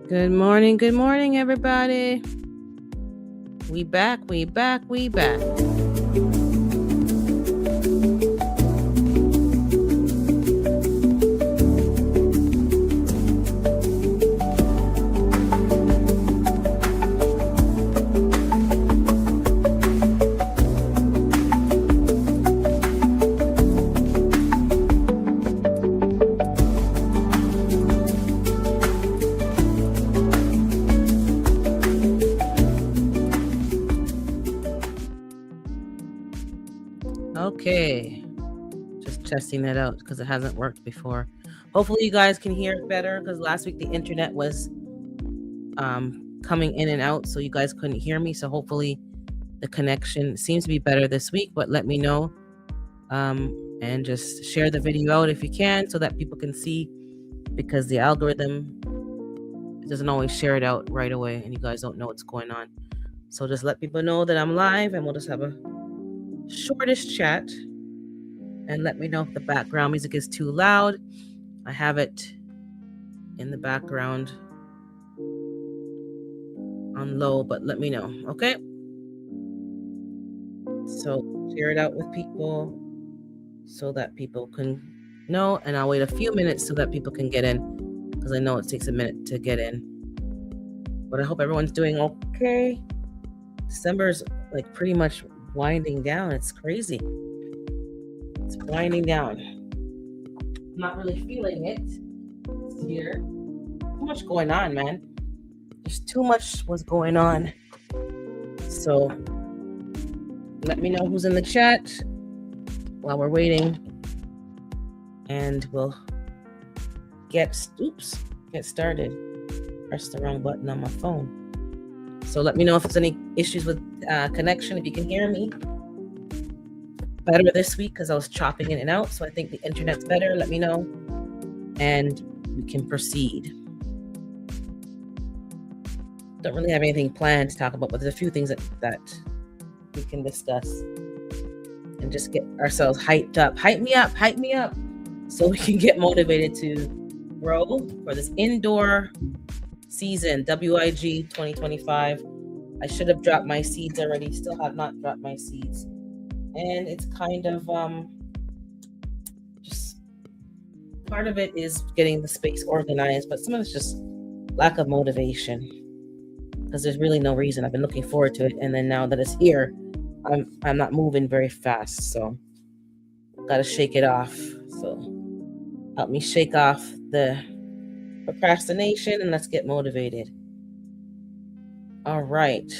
Good morning, everybody. We back. Okay, just testing that out because it hasn't worked before. Hopefully you guys can hear it better because last week the internet was coming in and out, so you guys couldn't hear me. So hopefully the connection seems to be better this week, but let me know. And just share the video out if you can so that people can see, because the algorithm doesn't always share it out right away and you guys don't know what's going on. So just let people know that I'm live and we'll just have a shortish chat, and let me know if the background music is too loud. I have it in the background on low, but let me know, okay? So share it out with people so that people can know, and I'll wait a few minutes so that people can get in, because I know it takes a minute to get in. But I hope everyone's doing okay. December's like pretty much winding down. It's crazy. It's winding down. I'm not really feeling it this year. Too much going on, man. There's too much was going on. So let me know who's in the chat while we're waiting, and we'll get started. Press the wrong button on my phone. So let me know if there's any issues with connection, if you can hear me better this week, because I was chopping in and out. So I think the internet's better. Let me know and we can proceed. Don't really have anything planned to talk about, but there's a few things that we can discuss and just get ourselves hyped up. Hype me up so we can get motivated to grow for this indoor season, WIG 2025. I should have dropped my seeds already. Still have not dropped my seeds. And it's kind of just part of it is getting the space organized, but some of it's just lack of motivation, because there's really no reason. I've been looking forward to it, and then now that it's here, I'm not moving very fast, so gotta shake it off. So help me shake off the procrastination and let's get motivated. All right,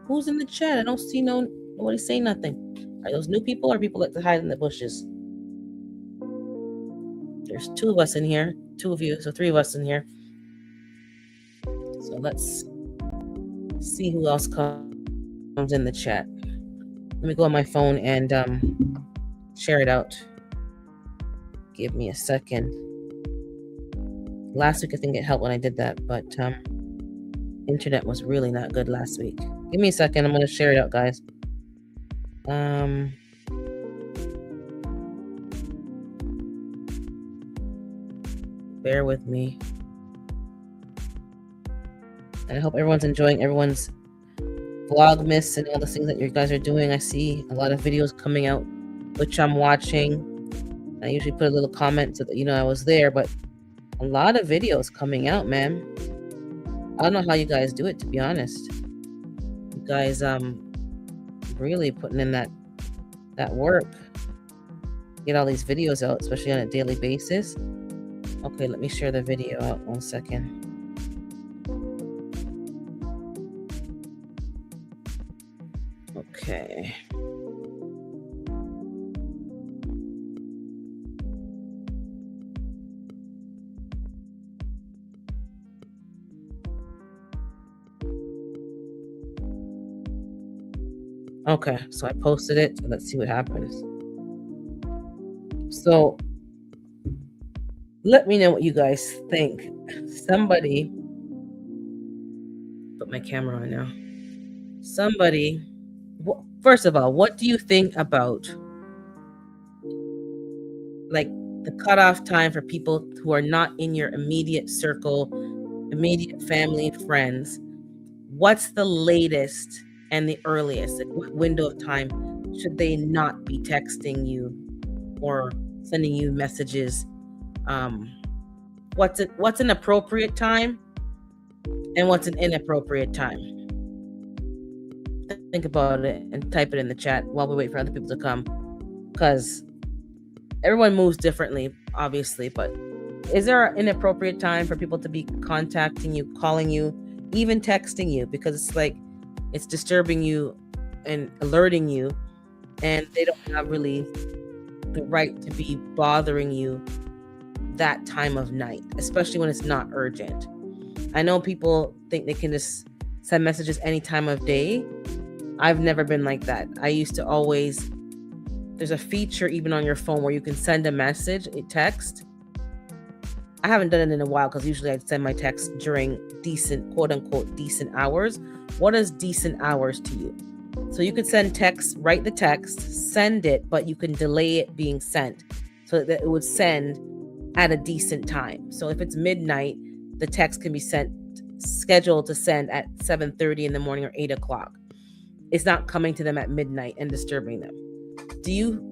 who's in the chat? I don't see nobody say nothing. Are those new people or people like to hide in the bushes? There's two of us in here, two of you, so three of us in here. So let's see who else comes in the chat. Let me go on my phone and share it out. Give me a second. Last week I think it helped when I did that, but internet was really not good last week. Give me a second. I'm going to share it out, guys. Bear with me. And I hope everyone's enjoying everyone's Vlogmas and all the things that you guys are doing. I see a lot of videos coming out, which I'm watching. I usually put a little comment so that you know I was there, but a lot of videos coming out, man. I don't know how you guys do it, to be honest. You guys really putting in that work. Get all these videos out, especially on a daily basis. Okay, let me share the video out 1 second. Okay. Okay, so I posted it. Let's see what happens. So let me know what you guys think. Somebody, put my camera on now. Somebody, first of all, what do you think about like the cutoff time for people who are not in your immediate circle, immediate family and friends, what's the latest and the earliest? Like, what window of time should they not be texting you or sending you messages? What's an appropriate time and what's an inappropriate time? Think about it and type it in the chat while we wait for other people to come, because everyone moves differently, obviously. But is there an inappropriate time for people to be contacting you, calling you, even texting you? Because it's like it's disturbing you and alerting you, and they don't have really the right to be bothering you that time of night, especially when it's not urgent. I know people think they can just send messages any time of day. I've never been like that. I used to always, there's a feature even on your phone where you can send a message, a text. I haven't done it in a while because usually I'd send my text during decent, quote unquote, decent hours. What is decent hours to you? So you could send text, write the text, send it, but you can delay it being sent so that it would send at a decent time. So if it's midnight, the text can be scheduled to send at 7:30 in the morning or 8 o'clock. It's not coming to them at midnight and disturbing them.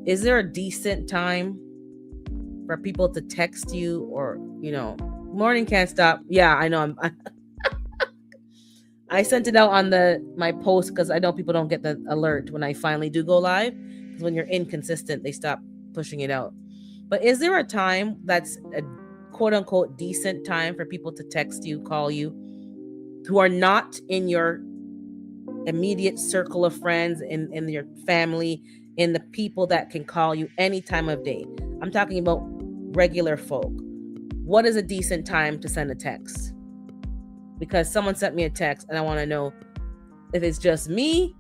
Is there a decent time for people to text you, or, morning can't stop? Yeah, I know. I sent it out on my post because I know people don't get the alert when I finally do go live. Because when you're inconsistent, they stop pushing it out. But is there a time that's a quote unquote decent time for people to text you, call you, who are not in your immediate circle of friends, in your family, in the people that can call you any time of day? I'm talking about regular folk. What is a decent time to send a text? Because someone sent me a text and I want to know if it's just me.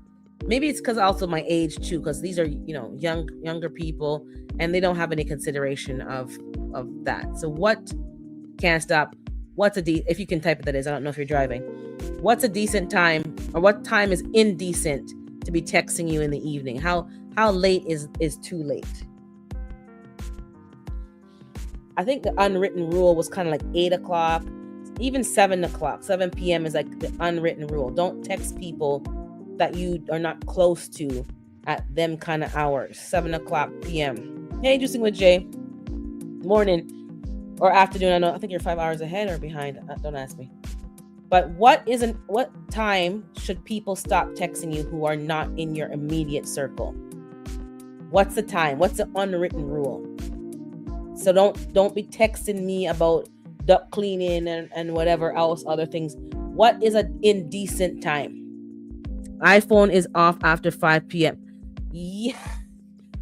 Maybe it's because also my age too, because these are, younger people and they don't have any consideration of that. So what can't stop? If you can type it, that is, I don't know if you're driving. What's a decent time, or what time is indecent to be texting you in the evening? How late is too late? I think the unwritten rule was kind of like 8 o'clock, even 7 o'clock. 7 p.m. is like the unwritten rule. Don't text people that you are not close to at them kind of hours. 7 o'clock p.m. Hey, Juicing with Jay. Morning or afternoon. I think you're 5 hours ahead or behind. Don't ask me. But what time should people stop texting you who are not in your immediate circle? What's the time? What's the unwritten rule? So don't be texting me about duct cleaning and whatever else, other things. What is an indecent time? iPhone is off after 5 p.m. Yeah.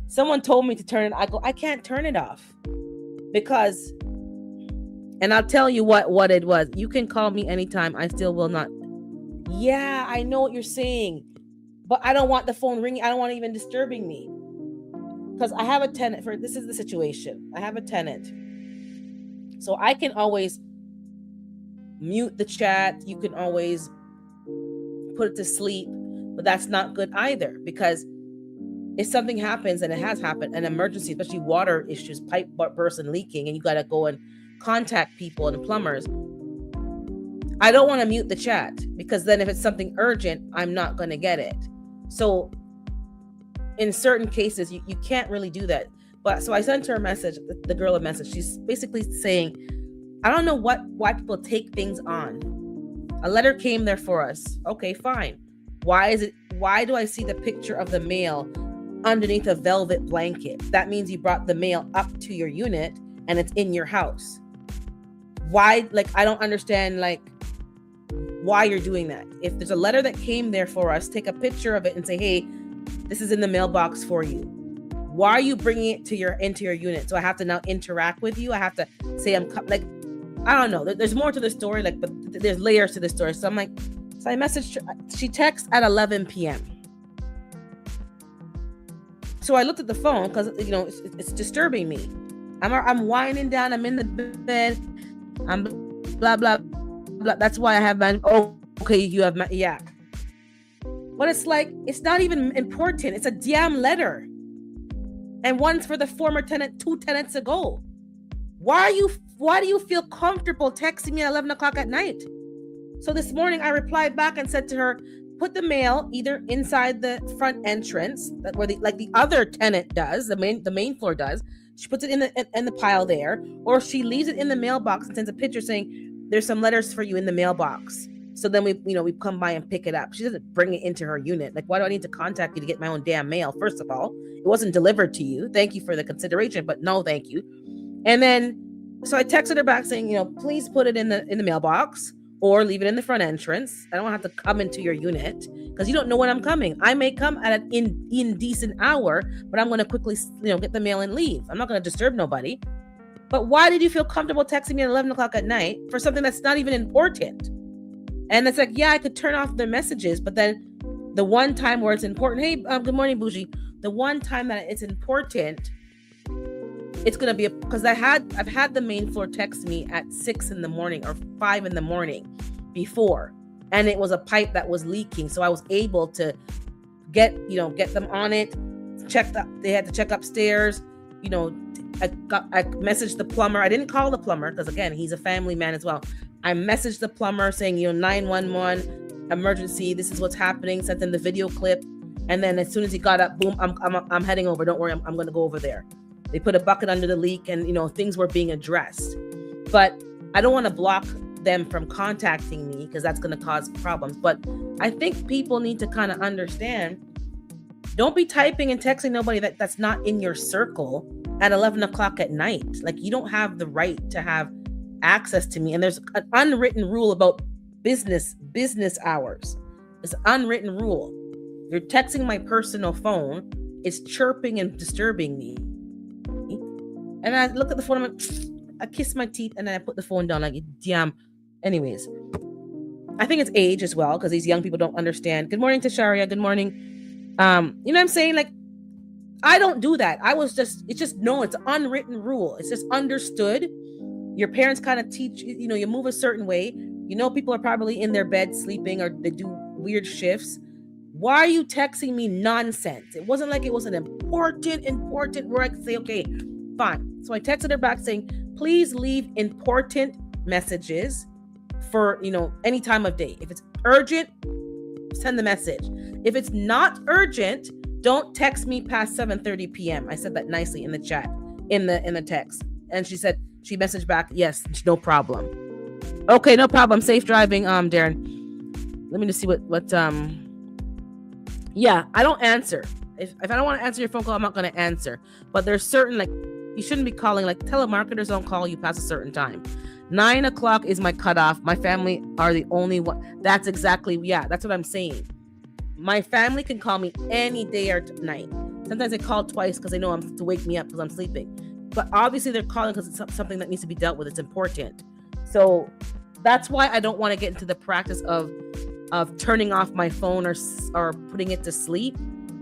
Someone told me to turn it. I go, I can't turn it off because, and I'll tell you what it was. You can call me anytime. I still will not. Yeah, I know what you're saying, but I don't want the phone ringing. I don't want it even disturbing me because I have a tenant this is the situation. I have a tenant. So I can always mute the chat. You can always put it to sleep, but that's not good either, because if something happens, and it has happened, an emergency, especially water issues, pipe burst and leaking, and you got to go and contact people and the plumbers, I don't want to mute the chat, because then if it's something urgent, I'm not going to get it. So in certain cases, you can't really do that. But so I sent her a message, the girl a message. She's basically saying, I don't know why people take things on. A letter came there for us. Okay, fine. Why do I see the picture of the mail underneath a velvet blanket? That means you brought the mail up to your unit and it's in your house. Why? I don't understand, why you're doing that. If there's a letter that came there for us, take a picture of it and say, hey, this is in the mailbox for you. Why are you bringing it into your unit? So I have to now interact with you. I have to say I don't know. There's more to the story, but there's layers to the story. So I'm like, so I messaged her. She texts at 11 p.m. So I looked at the phone because it's disturbing me. I'm winding down. I'm in the bed. I'm blah blah blah. That's why I have my. Oh, okay. You have my yeah. But it's not even important. It's a damn letter. And one's for the former tenant 2 tenants ago. Why are you why do you feel comfortable texting me at 11 o'clock at night? So this morning I replied back and said to her, put the mail either inside the front entrance, where the other tenant does, the main floor does. She puts it in the pile there, or she leaves it in the mailbox and sends a picture saying there's some letters for you in the mailbox. So then we come by and pick it up. She doesn't bring it into her unit. Like, why do I need to contact you to get my own damn mail? First of all, it wasn't delivered to you. Thank you for the consideration, but no, thank you. And then, so I texted her back saying, please put it in the mailbox or leave it in the front entrance. I don't have to come into your unit because you don't know when I'm coming. I may come at an indecent hour, but I'm going to quickly, get the mail and leave. I'm not going to disturb nobody. But why did you feel comfortable texting me at 11 o'clock at night for something that's not even important? And it's like, yeah, I could turn off the messages, but then the one time where it's important, hey, good morning, Bougie. The one time that it's important, it's going to be because I've had the main floor text me at 6 in the morning or 5 in the morning before, and it was a pipe that was leaking. So I was able to get them on it, they had to check upstairs. I messaged the plumber. I didn't call the plumber because again, he's a family man as well. I messaged the plumber saying, 911 emergency. This is what's happening. Sent in the video clip. And then as soon as he got up, boom, I'm heading over. Don't worry. I'm going to go over there. They put a bucket under the leak and, things were being addressed. But I don't want to block them from contacting me because that's going to cause problems. But I think people need to kind of understand, don't be typing and texting nobody that's not in your circle at 11 o'clock at night. Like, you don't have the right to have access to me. And there's an unwritten rule about business hours. It's an unwritten rule. You're texting my personal phone. It's chirping and disturbing me. And I look at the phone, I kiss my teeth, and then I put the phone down like, damn. Anyways, I think it's age as well, because these young people don't understand. Good morning, Tasharia. Good morning. You know what I'm saying? Like, I don't do that. It's an unwritten rule. It's just understood. Your parents kind of teach, you move a certain way. People are probably in their bed sleeping or they do weird shifts. Why are you texting me nonsense? It wasn't like it was an important where I could say, okay, fine. So I texted her back saying, please leave important messages for, any time of day. If it's urgent, send the message. If it's not urgent, don't text me past 7:30 p.m. I said that nicely in the chat, in the text. And she said, she messaged back, yes, no problem. Okay, no problem. Safe driving, Darren. Let me just see what yeah, I don't answer. If I don't want to answer your phone call, I'm not going to answer. But there's certain, you shouldn't be calling, telemarketers don't call you past a certain time. 9 o'clock is my cutoff. My family are the only one. That's what I'm saying. My family can call me any day or night. Sometimes they call twice because they know I'm to wake me up because I'm sleeping. But obviously they're calling because it's something that needs to be dealt with. It's important. So that's why I don't want to get into the practice of turning off my phone or putting it to sleep,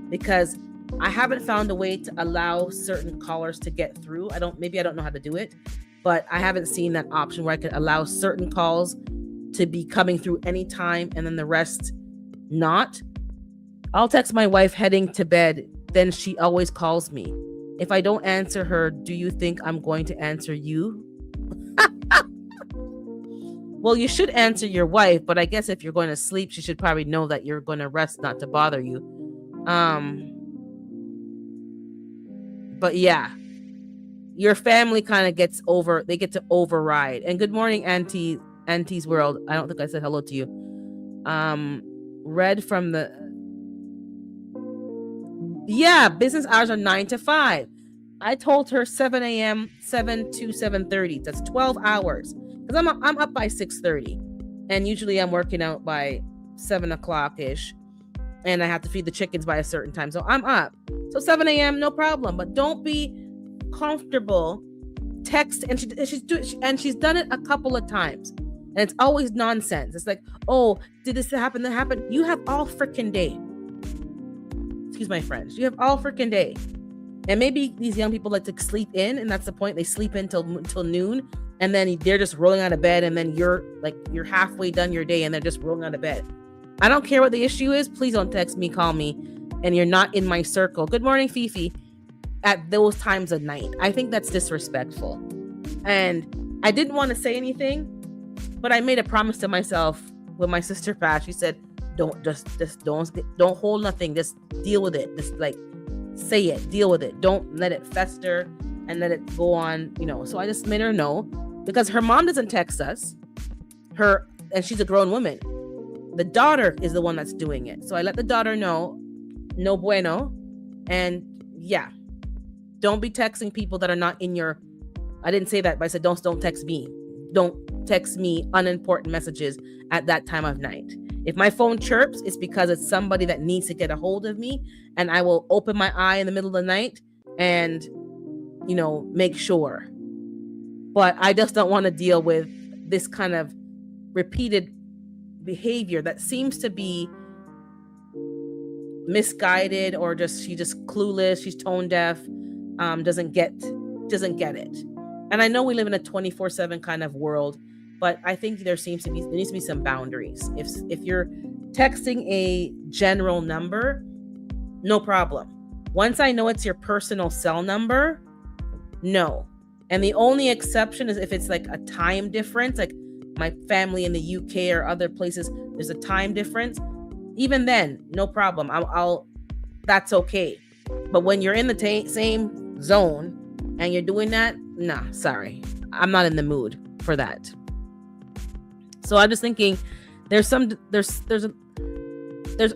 because I haven't found a way to allow certain callers to get through. I don't know how to do it, but I haven't seen that option where I could allow certain calls to be coming through anytime and then the rest not. I'll text my wife heading to bed, then she always calls me. If I don't answer her, do you think I'm going to answer you? Well, you should answer your wife, but I guess if you're going to sleep, she should probably know that you're going to rest, not to bother you. But yeah, your family kind of get to override. And good morning, Auntie's World. I don't think I said hello to you. Read from business hours are 9 to 5. I told her 7 a.m., 7 to 7:30. That's 12 hours. Because I'm up by 6:30. And usually I'm working out by 7 o'clock-ish. And I have to feed the chickens by a certain time. So I'm up. So 7 a.m., no problem. But don't be comfortable. Text. And she's done it a couple of times. And it's always nonsense. It's like, oh, did this happen? That happened? You have all freaking day. Excuse my French. You have all freaking day. And maybe these young people like to sleep in, and that's the point. They sleep in till noon, and then they're just rolling out of bed, and then you're halfway done your day, and they're just rolling out of bed. I don't care what the issue is. Please don't text me, call me, and you're not in my circle. Good morning, Fifi. At those times of night, I think that's disrespectful. And I didn't want to say anything, but I made a promise to myself when my sister passed. She said, don't don't hold nothing. Just deal with it. Just like say it, deal with it. Don't let it fester and let it go on, So I just made her know, because her mom doesn't text us. And she's a grown woman. The daughter is the one that's doing it. So I let the daughter know, no bueno. And yeah, don't be texting people that are not in your, I didn't say that, but I said, don't text me. Don't text me unimportant messages at that time of night. If my phone chirps, it's because it's somebody that needs to get a hold of me, and I will open my eye in the middle of the night and, make sure. But I just don't want to deal with this kind of repeated behavior that seems to be misguided, or she's just clueless. She's tone deaf, doesn't get it. And I know we live in a 24/7 kind of world, but I think there needs to be some boundaries. If you're texting a general number, no problem. Once I know it's your personal cell number, no. And the only exception is if it's like a time difference, like my family in the UK or other places, there's a time difference. Even then, no problem. That's okay. But when you're in the same zone and you're doing that, nah, sorry. I'm not in the mood for that. So I'm just thinking there's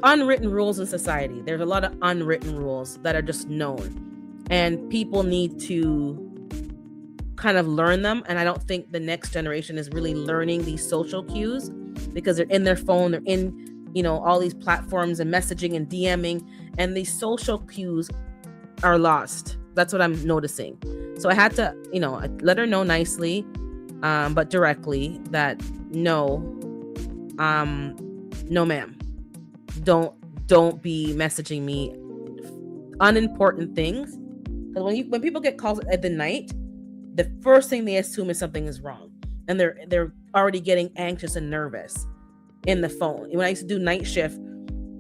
unwritten rules in society. There's a lot of unwritten rules that are just known, and people need to kind of learn them. And I don't think the next generation is really learning these social cues, because they're in their phone, they're in, all these platforms and messaging and DMing, and these social cues are lost. That's what I'm noticing. So I had to, I let her know nicely, but directly, that no ma'am, don't be messaging me unimportant things. Because when people get calls at the night, the first thing they assume is something is wrong, and they're already getting anxious and nervous in the phone. When I used to do night shift,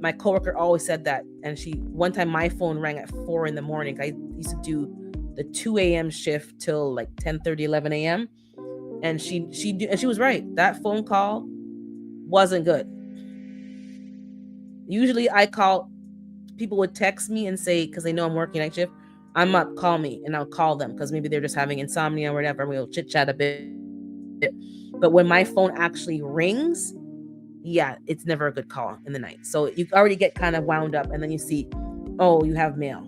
my coworker always said that, and one time my phone rang at 4 a.m. I used to do the 2 a.m. shift till like 10:30, 11 a.m. And she was right. That phone call wasn't good. Usually people would text me and say, because they know I'm working night shift, I'm up, call me, and I'll call them because maybe they're just having insomnia or whatever. We'll chit chat a bit. But when my phone actually rings, yeah, it's never a good call in the night. So you already get kind of wound up, and then you see, oh, you have mail.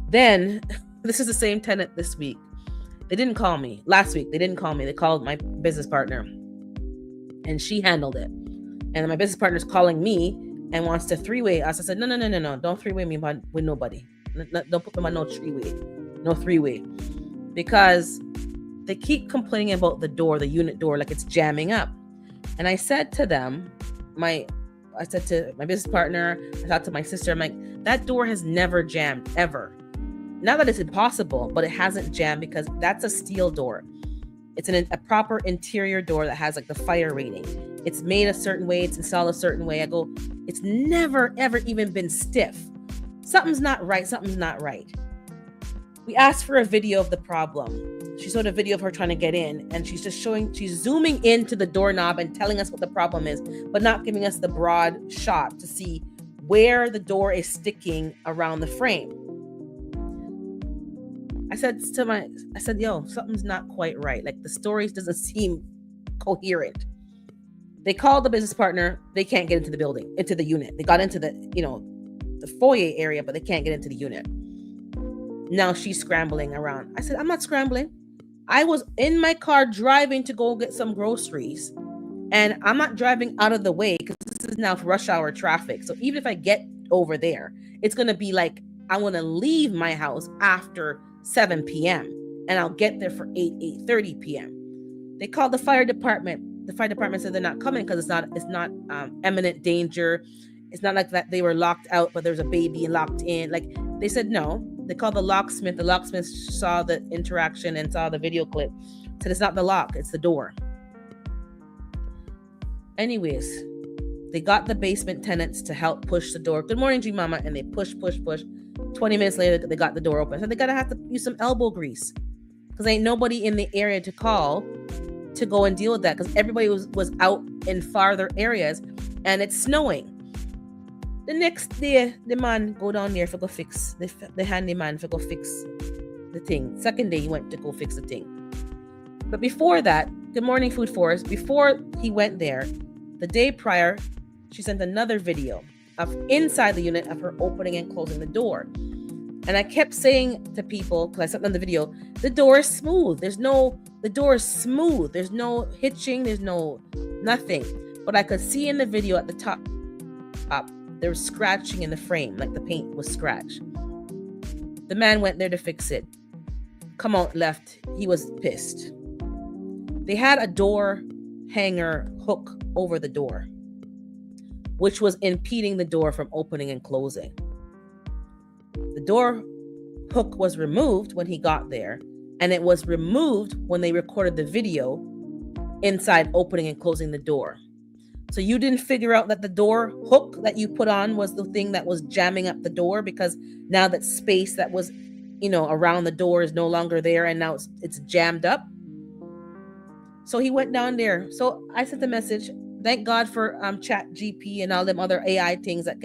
Then this is the same tenant this week. They didn't call me. Last week, they didn't call me. They called my business partner, and she handled it. And my business partner's calling me and wants to three-way us. I said, no. Don't three-way me with nobody. Don't put them on no three-way. Because they keep complaining about the unit door, like it's jamming up. And I said to them, I said to my business partner, I thought to my sister, I'm like, that door has never jammed, ever. Not that it's impossible, but it hasn't jammed because that's a steel door. It's a proper interior door that has like the fire rating. It's made a certain way. It's installed a certain way. I go, it's never, ever even been stiff. Something's not right. We asked for a video of the problem. She showed a video of her trying to get in, and she's zooming into the doorknob and telling us what the problem is, but not giving us the broad shot to see where the door is sticking around the frame. I said, yo, something's not quite right. Like the story doesn't seem coherent. They called the business partner. They can't get into the building, into the unit. They got into the foyer area, but they can't get into the unit. Now she's scrambling around. I said, I'm not scrambling. I was in my car driving to go get some groceries, and I'm not driving out of the way because this is now rush hour traffic. So even if I get over there, it's going to be like, I'm going to leave my house after 7 p.m. and I'll get there for 8:30 p.m. They called the fire department. The fire department said they're not coming because it's not imminent danger. It's not like that they were locked out, but there's a baby locked in. Like they said no. They called the locksmith. The locksmith saw the interaction and saw the video clip. Said it's not the lock, it's the door. Anyways, they got the basement tenants to help push the door. Good morning, G Mama. And they push. 20 minutes later, they got the door open. So they're going to have to use some elbow grease because ain't nobody in the area to call to go and deal with that because everybody was out in farther areas and it's snowing. The next day, the man go down there for go fix, the handyman for go fix the thing. Second day, he went to go fix the thing. But before that, Good Morning Food Forest, before he went there, the day prior, she sent another video of inside the unit of her opening and closing the door. And I kept saying to people, because I sent them the video, the door is smooth. The door is smooth. There's no hitching. There's no nothing. But I could see in the video at the top, there was scratching in the frame, like the paint was scratched. The man went there to fix it. Come out, left. He was pissed. They had a door hanger hook over the door, which was impeding the door from opening and closing. The door hook was removed when he got there, and it was removed when they recorded the video inside opening and closing the door. So you didn't figure out that the door hook that you put on was the thing that was jamming up the door, because now that space that was, around the door is no longer there, and now it's jammed up. So he went down there. So I sent a message. Thank God for ChatGPT and all them other AI things that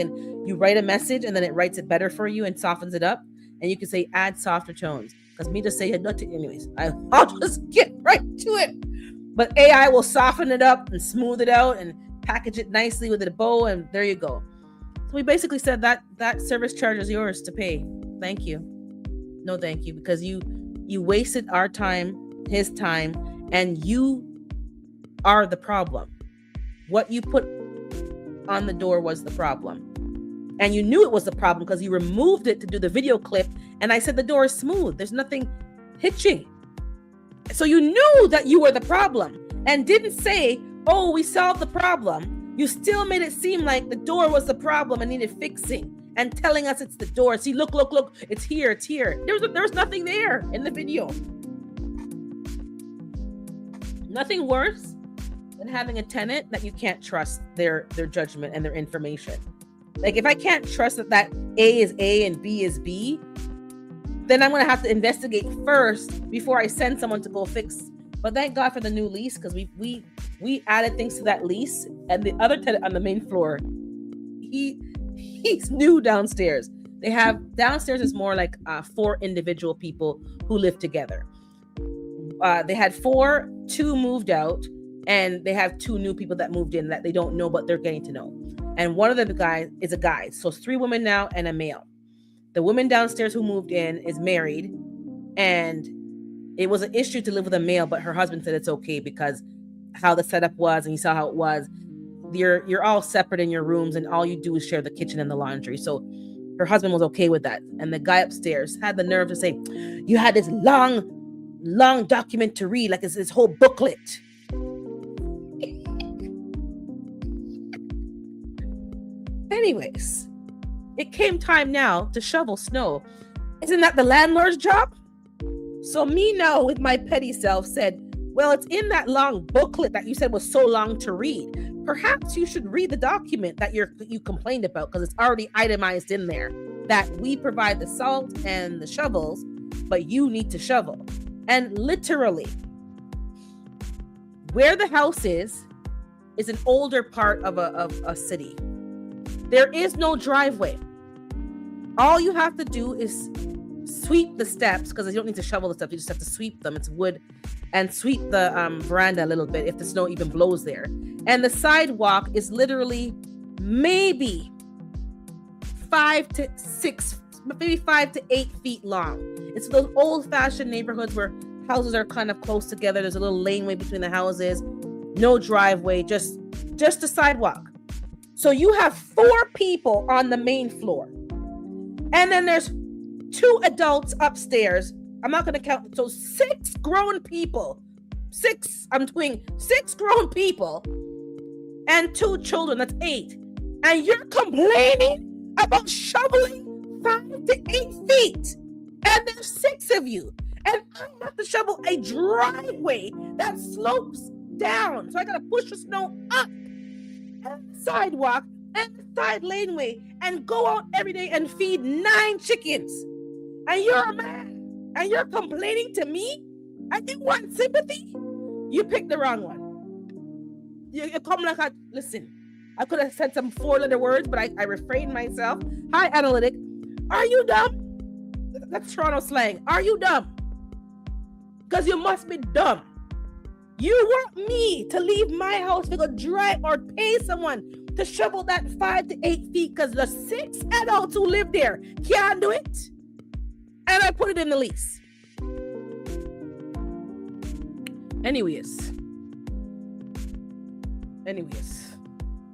you write a message and then it writes it better for you and softens it up. And you can say add softer tones. Because me just say nothing anyways. I'll just get right to it. But AI will soften it up and smooth it out and package it nicely with a bow, and there you go. So we basically said that service charge is yours to pay. Thank you. No thank you, because you wasted our time, his time, and you are the problem. What you put on the door was the problem. And you knew it was the problem because you removed it to do the video clip, and I said the door is smooth. There's nothing hitching. So you knew that you were the problem and didn't say, oh, we solved the problem. You still made it seem like the door was the problem and needed fixing and telling us it's the door. See, look, it's here. There was nothing there in the video. Nothing worse than having a tenant that you can't trust their judgment and their information. Like if I can't trust that A is A and B is B, then I'm going to have to investigate first before I send someone to go fix. But thank God for the new lease, because we added things to that lease, and the other tenant on the main floor, he's new downstairs. They have downstairs is more like 4 individual people who live together. They had 4, 2 moved out, and they have 2 new people that moved in that they don't know, but they're getting to know. And one of the guys is a guy. So it's 3 women now and a male. The woman downstairs who moved in is married, and it was an issue to live with a male, but her husband said it's okay because how the setup was, and you saw how it was. You're all separate in your rooms, and all you do is share the kitchen and the laundry. So her husband was okay with that. And the guy upstairs had the nerve to say, you had this long document to read, like it's this whole booklet. Anyways, it came time now to shovel snow. Isn't that the landlord's job? So me now with my petty self said, well, it's in that long booklet that you said was so long to read. Perhaps you should read the document that you complained about, because it's already itemized in there that we provide the salt and the shovels, but you need to shovel. And literally, where the house is an older part of a city. There is no driveway. All you have to do is sweep the steps, because you don't need to shovel the steps. You just have to sweep them. It's wood. And sweep the veranda a little bit if the snow even blows there. And the sidewalk is literally maybe 5 to 8 feet long. It's those old-fashioned neighborhoods where houses are kind of close together. There's a little laneway between the houses. No driveway, just a sidewalk. So you have 4 people on the main floor. And then there's 2 adults upstairs. I'm not going to count. So 6 grown people. 6 grown people and 2 children. That's 8. And you're complaining about shoveling 5 to 8 feet. And there's 6 of you. And I have to shovel a driveway that slopes down. So I got to push the snow up. And the sidewalk and the side laneway and go out every day and feed 9 chickens. And you're a man and you're complaining to me and you want sympathy? You picked the wrong one. You come like listen, I could have said some 4-letter words, but I refrained myself. Hi, analytic. Are you dumb? That's Toronto slang. Are you dumb? Because you must be dumb. You want me to leave my house to go drive or pay someone to shovel that 5 to 8 feet because the 6 adults who live there can't do it? And I put it in the lease. Anyways,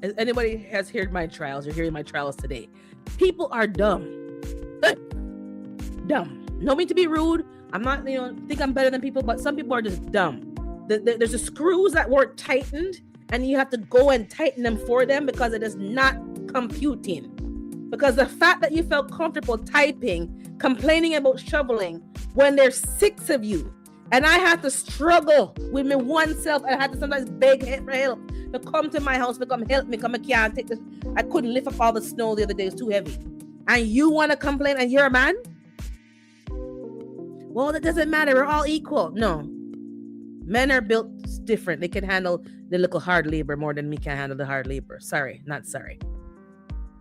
as anybody has heard my trials or hearing my trials today, people are dumb. Dumb. No mean to be rude. I'm not, think I'm better than people, but some people are just dumb. There's the screws that weren't tightened, and you have to go and tighten them for them because it is not computing. Because the fact that you felt comfortable typing, complaining about shoveling, when there's 6 of you, and I had to struggle with me oneself, and I had to sometimes beg for help to come to my house to come help me, come I can't take this. I couldn't lift up all the snow the other day, it was too heavy. And you want to complain and you're a man? Well, that doesn't matter, we're all equal. No. Men are built different. They can handle the little hard labor more than me can handle the hard labor. Sorry, not sorry.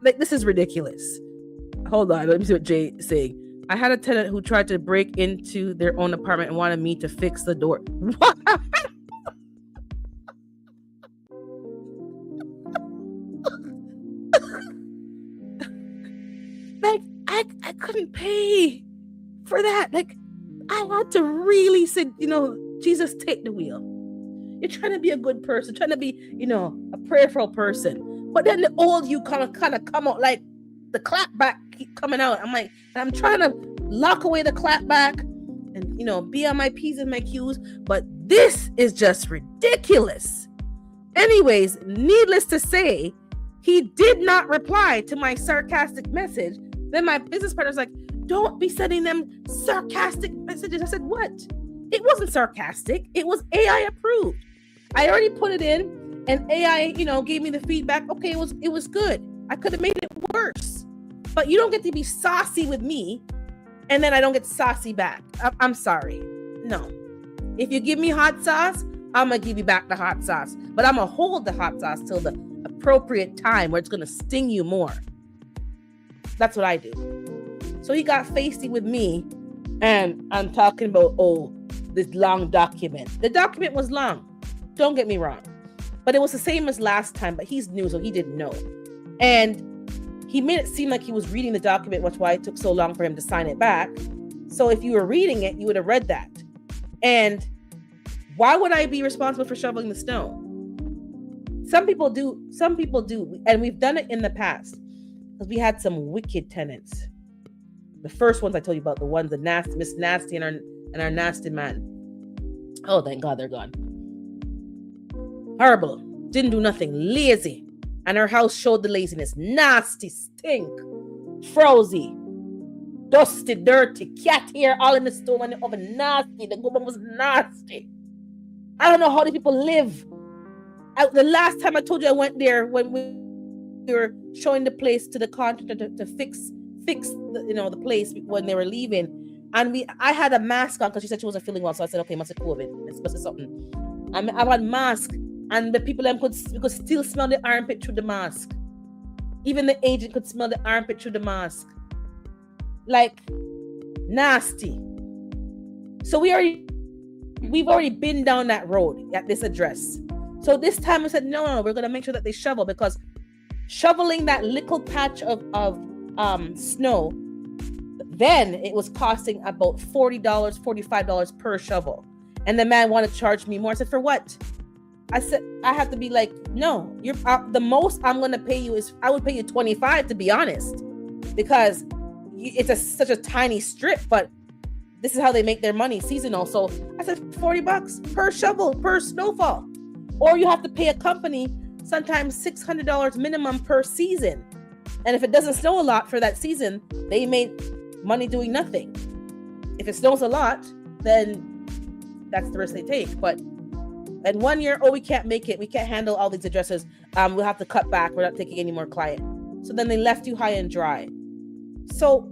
Like, this is ridiculous. Hold on, let me see what Jay is saying. I had a tenant who tried to break into their own apartment and wanted me to fix the door. What? Like, I couldn't pay for that. Like, I had to really say, Jesus, take the wheel. You're trying to be a good person, trying to be, a prayerful person. But then the old you kind of come out like the clap back keep coming out. I'm like, I'm trying to lock away the clap back and, be on my P's and my Q's. But this is just ridiculous. Anyways, needless to say, he did not reply to my sarcastic message. Then my business partner's like, don't be sending them sarcastic messages. I said, what? It wasn't sarcastic. It was AI approved. I already put it in and AI, gave me the feedback. Okay, it was good. I could have made it worse. But you don't get to be saucy with me and then I don't get saucy back. I'm sorry. No. If you give me hot sauce, I'm going to give you back the hot sauce. But I'm going to hold the hot sauce till the appropriate time where it's going to sting you more. That's what I do. So he got feisty with me and I'm talking about, this long document. The document was long. Don't get me wrong. But it was the same as last time, but he's new, so he didn't know. And he made it seem like he was reading the document, which is why it took so long for him to sign it back. So if you were reading it, you would have read that. And why would I be responsible for shoveling the snow? Some people do. And we've done it in the past. Because we had some wicked tenants. The first ones I told you about, the ones, the nasty, Miss Nasty and our nasty man. Oh, thank God they're gone. Horrible. Didn't do nothing. Lazy. And her house showed the laziness. Nasty. Stink. Frowsy. Dusty. Dirty. Cat hair all in the stove and the oven. Nasty. The woman was nasty. I don't know how these people live. The last time I told you I went there when we were showing the place to the contractor to fix the place when they were leaving. And I had a mask on because she said she wasn't feeling well. So I said, okay, must be COVID. It's must be something. I had mask, and the people could still smell the armpit through the mask. Even the agent could smell the armpit through the mask. Like, nasty. So we've already been down that road at this address. So this time I said, no, we're going to make sure that they shovel, because shoveling that little patch of snow, then it was costing about $40, $45 per shovel. And the man wanted to charge me more. I said, for what? I said, I have to be like, no, you're the most I'm going to pay you is, I would pay you $25, to be honest, because it's such a tiny strip, but this is how they make their money seasonal. So I said, $40 per shovel, per snowfall. Or you have to pay a company sometimes $600 minimum per season. And if it doesn't snow a lot for that season, they make money doing nothing. If it snows a lot, then that's the risk they take. But And 1 year, oh, we can't make it. We can't handle all these addresses. We'll have to cut back. We're not taking any more client. So then they left you high and dry. So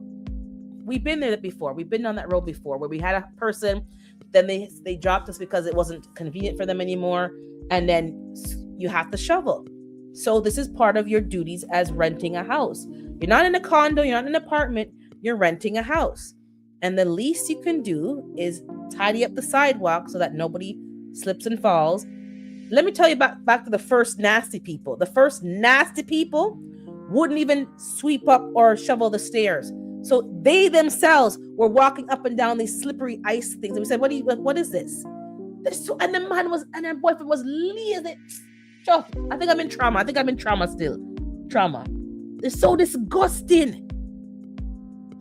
we've been there before. We've been on that road before where we had a person, then they dropped us because it wasn't convenient for them anymore. And then you have to shovel. So this is part of your duties as renting a house. You're not in a condo, you're not in an apartment, you're renting a house. And the least you can do is tidy up the sidewalk so that nobody slips and falls. Let me tell you back to the first nasty people. The first nasty people wouldn't even sweep up or shovel the stairs. So they themselves were walking up and down these slippery ice things. And we said, what is this? And the boyfriend was lazy. I think I'm in trauma. I think I'm in trauma still. Trauma. It's so disgusting.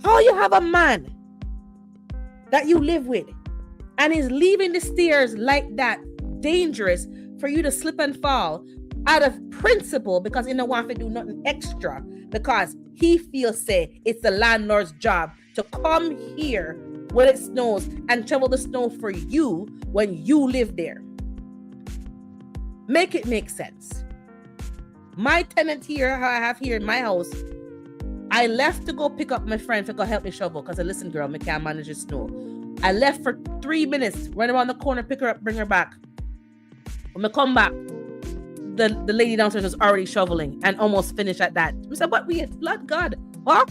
How you have a man that you live with and is leaving the stairs like that, dangerous for you to slip and fall out of principle because he don't want to do nothing extra because he feels say it's the landlord's job to come here when it snows and shovel the snow for you when you live there. Make it make sense. My tenant here, I have here in my house, I left to go pick up my friend to go help me shovel because I listen, girl, I can't manage the snow. I left for 3 minutes, run around the corner, pick her up, bring her back. When I come back, the lady downstairs was already shoveling and almost finished at that. We said, what? We had blood God. What?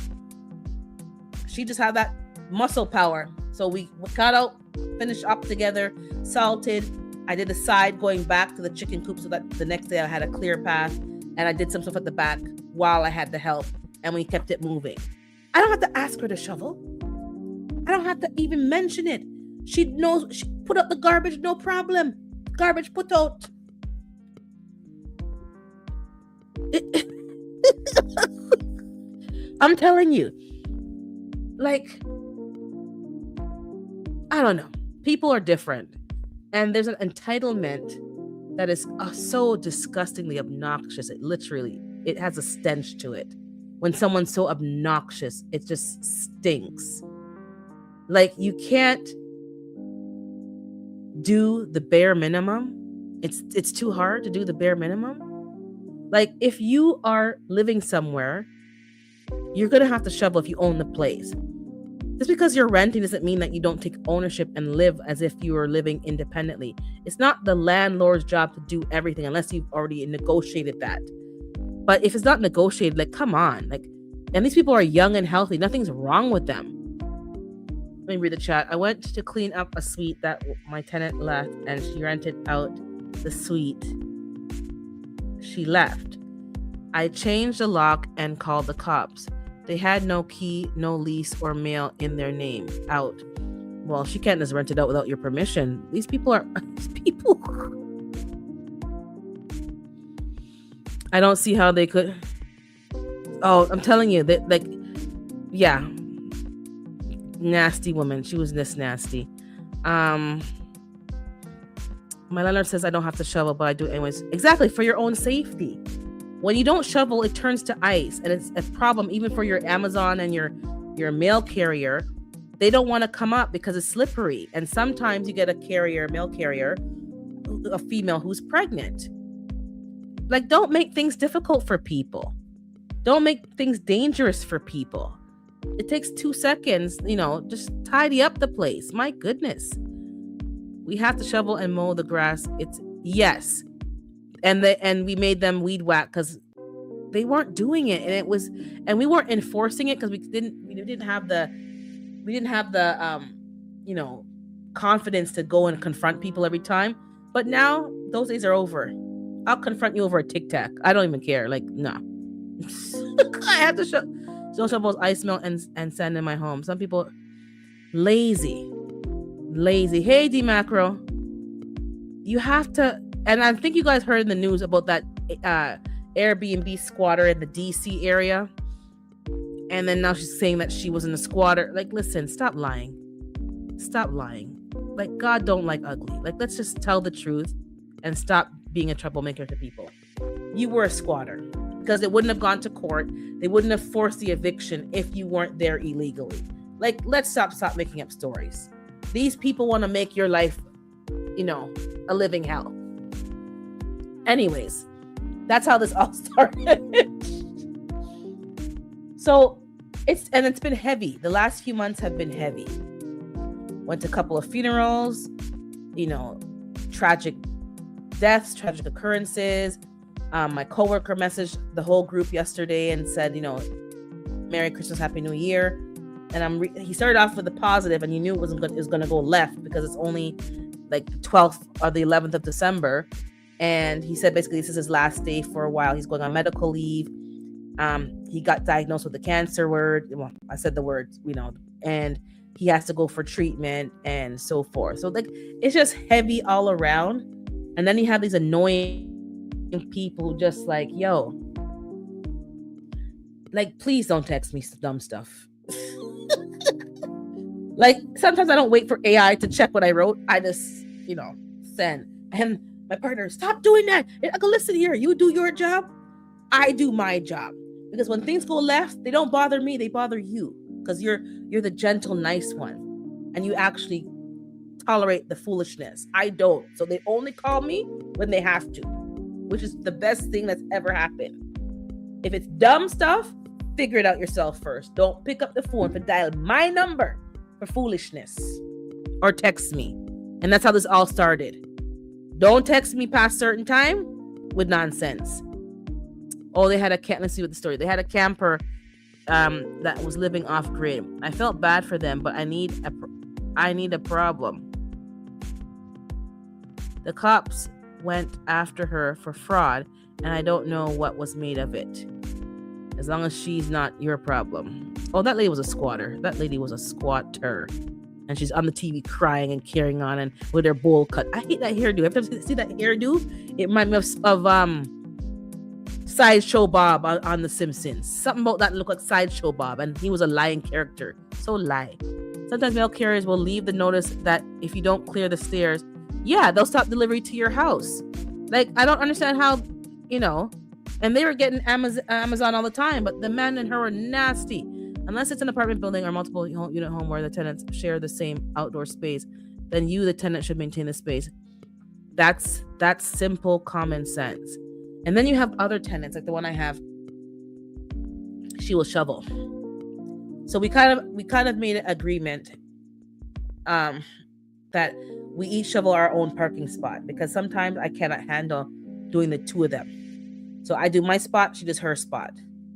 She just had that muscle power. So we got out, finished up together, salted. I did the side going back to the chicken coop so that the next day I had a clear path. And I did some stuff at the back while I had the help. And we kept it moving. I don't have to ask her to shovel. I don't have to even mention it. She knows. She put up the garbage, no problem. Garbage put out. I'm telling you, like, I don't know. People are different. And there's an entitlement that is so disgustingly obnoxious. It has a stench to it. When someone's so obnoxious, it just stinks. Like, you can't do the bare minimum. It's too hard to do the bare minimum. Like, if you are living somewhere, you're going to have to shovel if you own the place. Just because you're renting doesn't mean that you don't take ownership and live as if you are living independently. It's not the landlord's job to do everything unless you've already negotiated that. But if it's not negotiated, like, come on. Like, and these people are young and healthy. Nothing's wrong with them. Let me read the chat. I went to clean up a suite that my tenant left, and she rented out the suite. She left. I changed the lock and called the cops. They had no key, no lease or mail in their name. Out. Well, she can't just rent it out without your permission. These people. I don't see how they could. Oh, I'm telling you that, like, yeah. Nasty woman. She was this nasty. My landlord says I don't have to shovel, but I do anyways. Exactly, for your own safety. When you don't shovel, it turns to ice, and it's a problem even for your Amazon and your mail carrier. They don't want to come up because it's slippery. And sometimes you get a mail carrier, a female who's pregnant. Like, don't make things difficult for people. Don't make things dangerous for people. It takes 2 seconds, just tidy up the place. My goodness. We have to shovel and mow the grass. Yes. And we made them weed whack because they weren't doing it. And we weren't enforcing it because we didn't have the confidence to go and confront people every time. But now those days are over. I'll confront you over a Tic Tac. I don't even care. Like, no. I have to shovel ice melt and sand in my home. Some people lazy. Hey, D Macro, you have to. And I think you guys heard in the news about that Airbnb squatter in the DC area. And then now she's saying that she wasn't a squatter. Like, listen, stop lying. Like, God don't like ugly. Like, let's just tell the truth and stop being a troublemaker to people. You were a squatter because it wouldn't have gone to court. They wouldn't have forced the eviction if you weren't there illegally. Like, let's stop making up stories. These people want to make your life, a living hell. Anyways, that's how this all started. So it's been heavy. The last few months have been heavy. Went to a couple of funerals, tragic deaths, tragic occurrences. My coworker messaged the whole group yesterday and said, Merry Christmas, Happy New Year. And he started off with the positive, and you knew it was going to go left because it's only like the 12th or the 11th of December. And he said basically this is his last day for a while. He's going on medical leave. He got diagnosed with the cancer word. Well, I said the word, and he has to go for treatment and so forth. So like, it's just heavy all around. And then you have these annoying people who just like, yo, like, please don't text me dumb stuff. Like, sometimes I don't wait for AI to check what I wrote. I just, send. And my partner, stop doing that. I go, listen here, you do your job, I do my job. Because when things go left, they don't bother me, they bother you. Because you're the gentle, nice one. And you actually tolerate the foolishness. I don't. So they only call me when they have to, which is the best thing that's ever happened. If it's dumb stuff, figure it out yourself first. Don't pick up the phone to dial my number for foolishness or text me. And that's how this all started. Don't text me past certain time with nonsense. Oh, let's see what the story. They had a camper that was living off grid. I felt bad for them, but I need a problem. The cops went after her for fraud, and I don't know what was made of it. As long as she's not your problem. Oh, that lady was a squatter. That lady was a squatter. And she's on the TV crying and carrying on and with her bowl cut. I hate that hairdo. Every time I see that hairdo, it reminds me of Sideshow Bob on The Simpsons. Something about that looked like Sideshow Bob, and he was a lying character. So lie. Sometimes mail carriers will leave the notice that if you don't clear the stairs, they'll stop delivery to your house. Like, I don't understand how, and they were getting Amazon all the time, but the man and her were nasty. Unless it's an apartment building or multiple unit home where the tenants share the same outdoor space, then you, the tenant, should maintain the space. That's simple common sense. And then you have other tenants, like the one I have. She will shovel. So we kind of made an agreement that we each shovel our own parking spot, because sometimes I cannot handle doing the two of them. So I do my spot, she does her spot.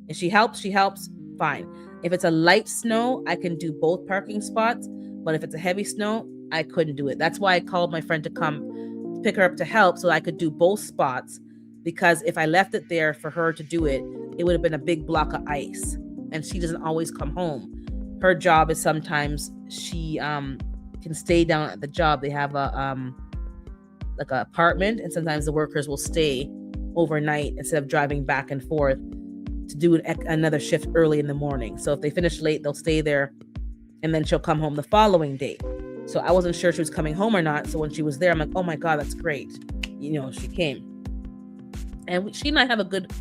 If she helps, fine. If it's a light snow, I can do both parking spots. But if it's a heavy snow, I couldn't do it. That's why I called my friend to come pick her up to help so I could do both spots. Because if I left it there for her to do it, it would have been a big block of ice. And she doesn't always come home. Her job is sometimes she can stay down at the job. They have a like an apartment, and sometimes the workers will stay overnight instead of driving back and forth to do another shift early in the morning. So if they finish late, they'll stay there, and then she'll come home the following day. So I wasn't sure she was coming home or not. So when she was there, I'm like, oh my God, that's great. She came. And she and I have a good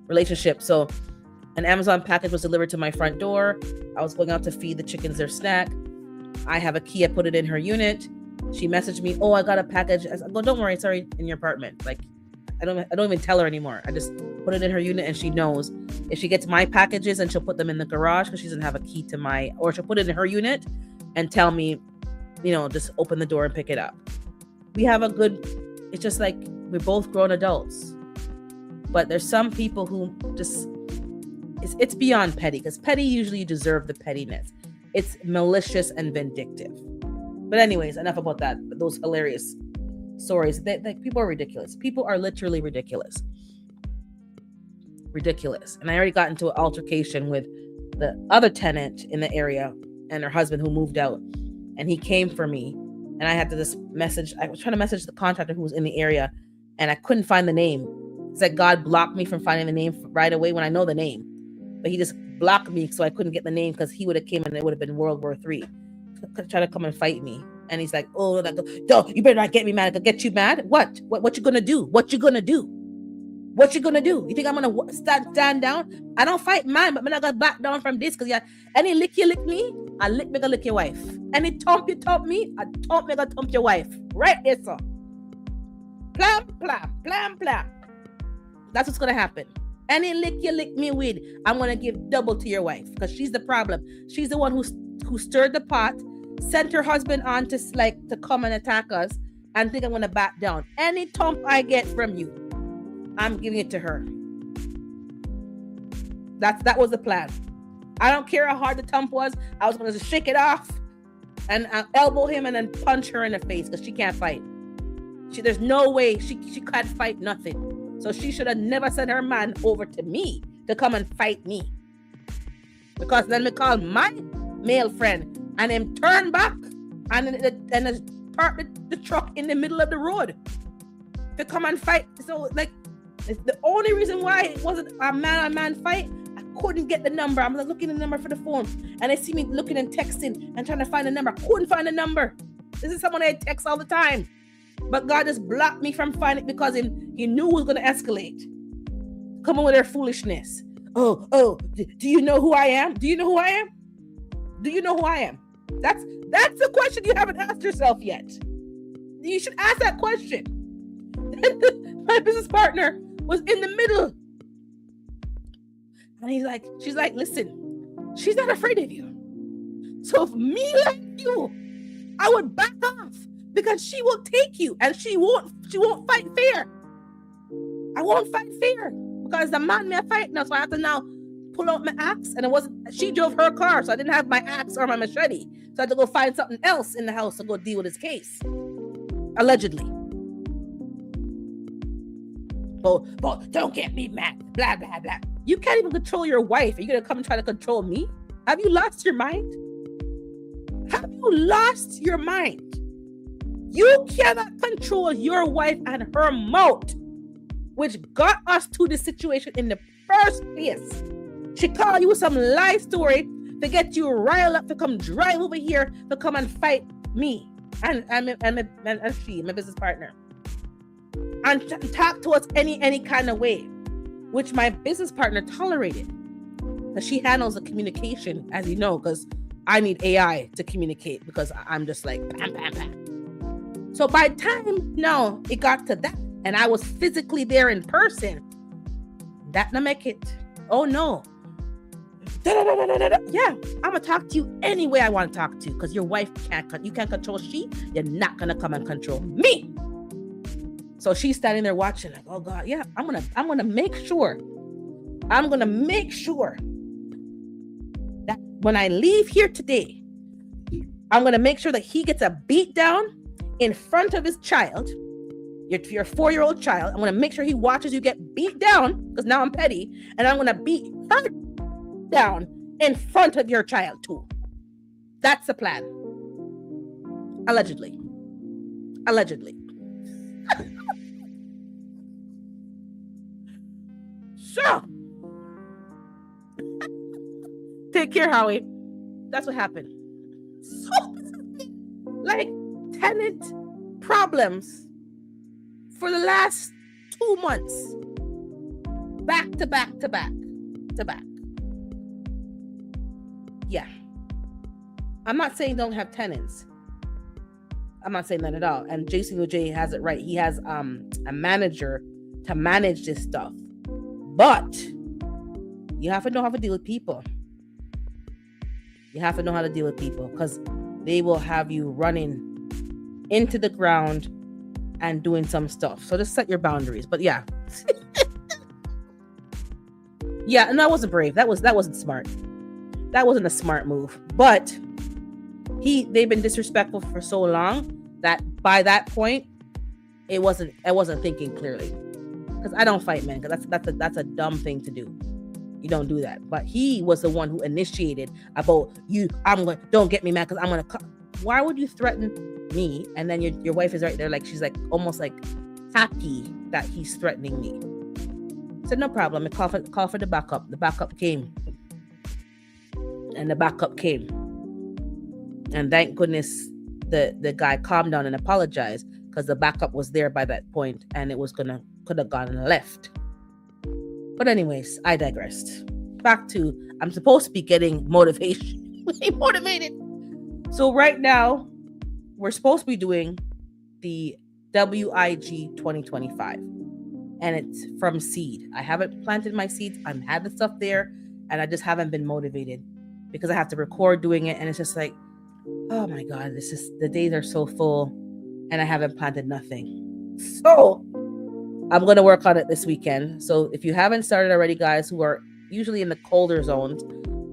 relationship. So an Amazon package was delivered to my front door. I was going out to feed the chickens their snack. I have a key. I put it in her unit. She messaged me, oh, I got a package. I go, don't worry, it's already in your apartment. Like, I don't even tell her anymore. I just put it in her unit, and she knows if she gets my packages, and she'll put them in the garage because she doesn't have a key to or she'll put it in her unit and tell me, just open the door and pick it up. We have it's just like we're both grown adults. But there's some people who just, it's beyond petty, because petty, usually you deserve the pettiness. It's malicious and vindictive. But anyways, enough about that. Those hilarious stories. People are ridiculous. People are literally ridiculous. Ridiculous. And I already got into an altercation with the other tenant in the area and her husband who moved out. And he came for me. And I had to just message. I was trying to message the contractor who was in the area, and I couldn't find the name. It's like God blocked me from finding the name right away when I know the name. But he just blocked me so I couldn't get the name, because he would have came and it would have been World War III. Trying to come and fight me. And he's like, oh, you better not get me mad. I could get you mad. What you gonna do? What you gonna do? What you gonna do? You think I'm gonna stand down? I don't fight man, but I'm not gonna back down from this, because any lick you lick me, I lick your wife. Any thump you thump me, I gonna thump your wife. Right there, sir. Plam, plam, plam, plam. That's what's gonna happen. Any lick you lick me with, I'm gonna give double to your wife, because she's the problem. She's the one who stirred the pot, sent her husband on to come and attack us, and think I'm gonna back down. Any thump I get from you, I'm giving it to her. That was the plan. I don't care how hard the thump was. I was gonna just shake it off and elbow him and then punch her in the face, because she can't fight. There's no way she can't fight nothing. So she should have never sent her man over to me to come and fight me. Because then we call my male friend and him turn back and park the truck in the middle of the road to come and fight. So it's the only reason why it wasn't a man-on-man fight. I couldn't get the number. I'm looking at the number for the phone, and they see me looking and texting and trying to find the number. I couldn't find the number. This is someone I text all the time. But God just blocked me from finding it because he knew it was going to escalate. Come on with their foolishness. Oh, do you know who I am? Do you know who I am? Do you know who I am? That's the question you haven't asked yourself yet. You should ask that question. My business partner was in the middle. And she's like, listen, she's not afraid of you. So if me like you, I would back off. Because she will take you, and she won't fight fair. I won't fight fair because the man me fight now, so I have to now pull out my axe. And she drove her car, so I didn't have my axe or my machete, so I had to go find something else in the house to go deal with his case, allegedly. But don't get me mad. Blah blah blah. You can't even control your wife. Are you gonna come and try to control me? Have you lost your mind? Have you lost your mind? You cannot control your wife and her mouth, which got us to this situation in the first place. She called you with some lie story to get you riled up to come drive over here to come and fight me and she, my business partner, and talk to us any kind of way, which my business partner tolerated, because she handles the communication, as you know, because I need AI to communicate, because I'm just like bam bam bam. So by the time now it got to that, and I was physically there in person, that not make it. Oh no. Yeah, I'm gonna talk to you any way I want to talk to you, because your wife you can't control she. You're not gonna come and control me. So she's standing there watching, like, oh God, yeah, I'm gonna make sure. I'm gonna make sure that when I leave here today, I'm gonna make sure that he gets a beat down in front of his child, your 4-year-old child. I'm going to make sure he watches you get beat down, because now I'm petty, and I'm going to beat her down in front of your child too. That's the plan. Allegedly. So, take care, Howie. That's what happened. So, like, tenant problems for the last 2 months, back to back. Yeah, I'm not saying don't have tenants. I'm not saying that at all. And Jason OJ has it right. He has a manager to manage this stuff, but you have to know how to deal with people. You have to know how to deal with people, because they will have you running into the ground and doing some stuff. So just set your boundaries. But yeah. Yeah, and that wasn't brave. That wasn't smart. That wasn't a smart move. But they've been disrespectful for so long that by that point, I wasn't thinking clearly. Because I don't fight men, because that's a dumb thing to do. You don't do that. But he was the one who initiated about don't get me mad, because I'm gonna why would you threaten me? And then your wife is right there, like she's like almost like happy that he's threatening me. So no problem. I call for the backup. The backup came. And thank goodness the guy calmed down and apologized, because the backup was there by that point, and it could have gone left. But anyways, I digressed. Back to, I'm supposed to be getting motivation. Motivated. So right now, we're supposed to be doing the WIG 2025. and it's from seed. I haven't planted my seeds. I've had the stuff there, and I just haven't been motivated because I have to record doing it, and it's just like, oh my God, the days are so full, and I haven't planted nothing. So I'm going to work on it this weekend. So if you haven't started already, guys, who are usually in the colder zones,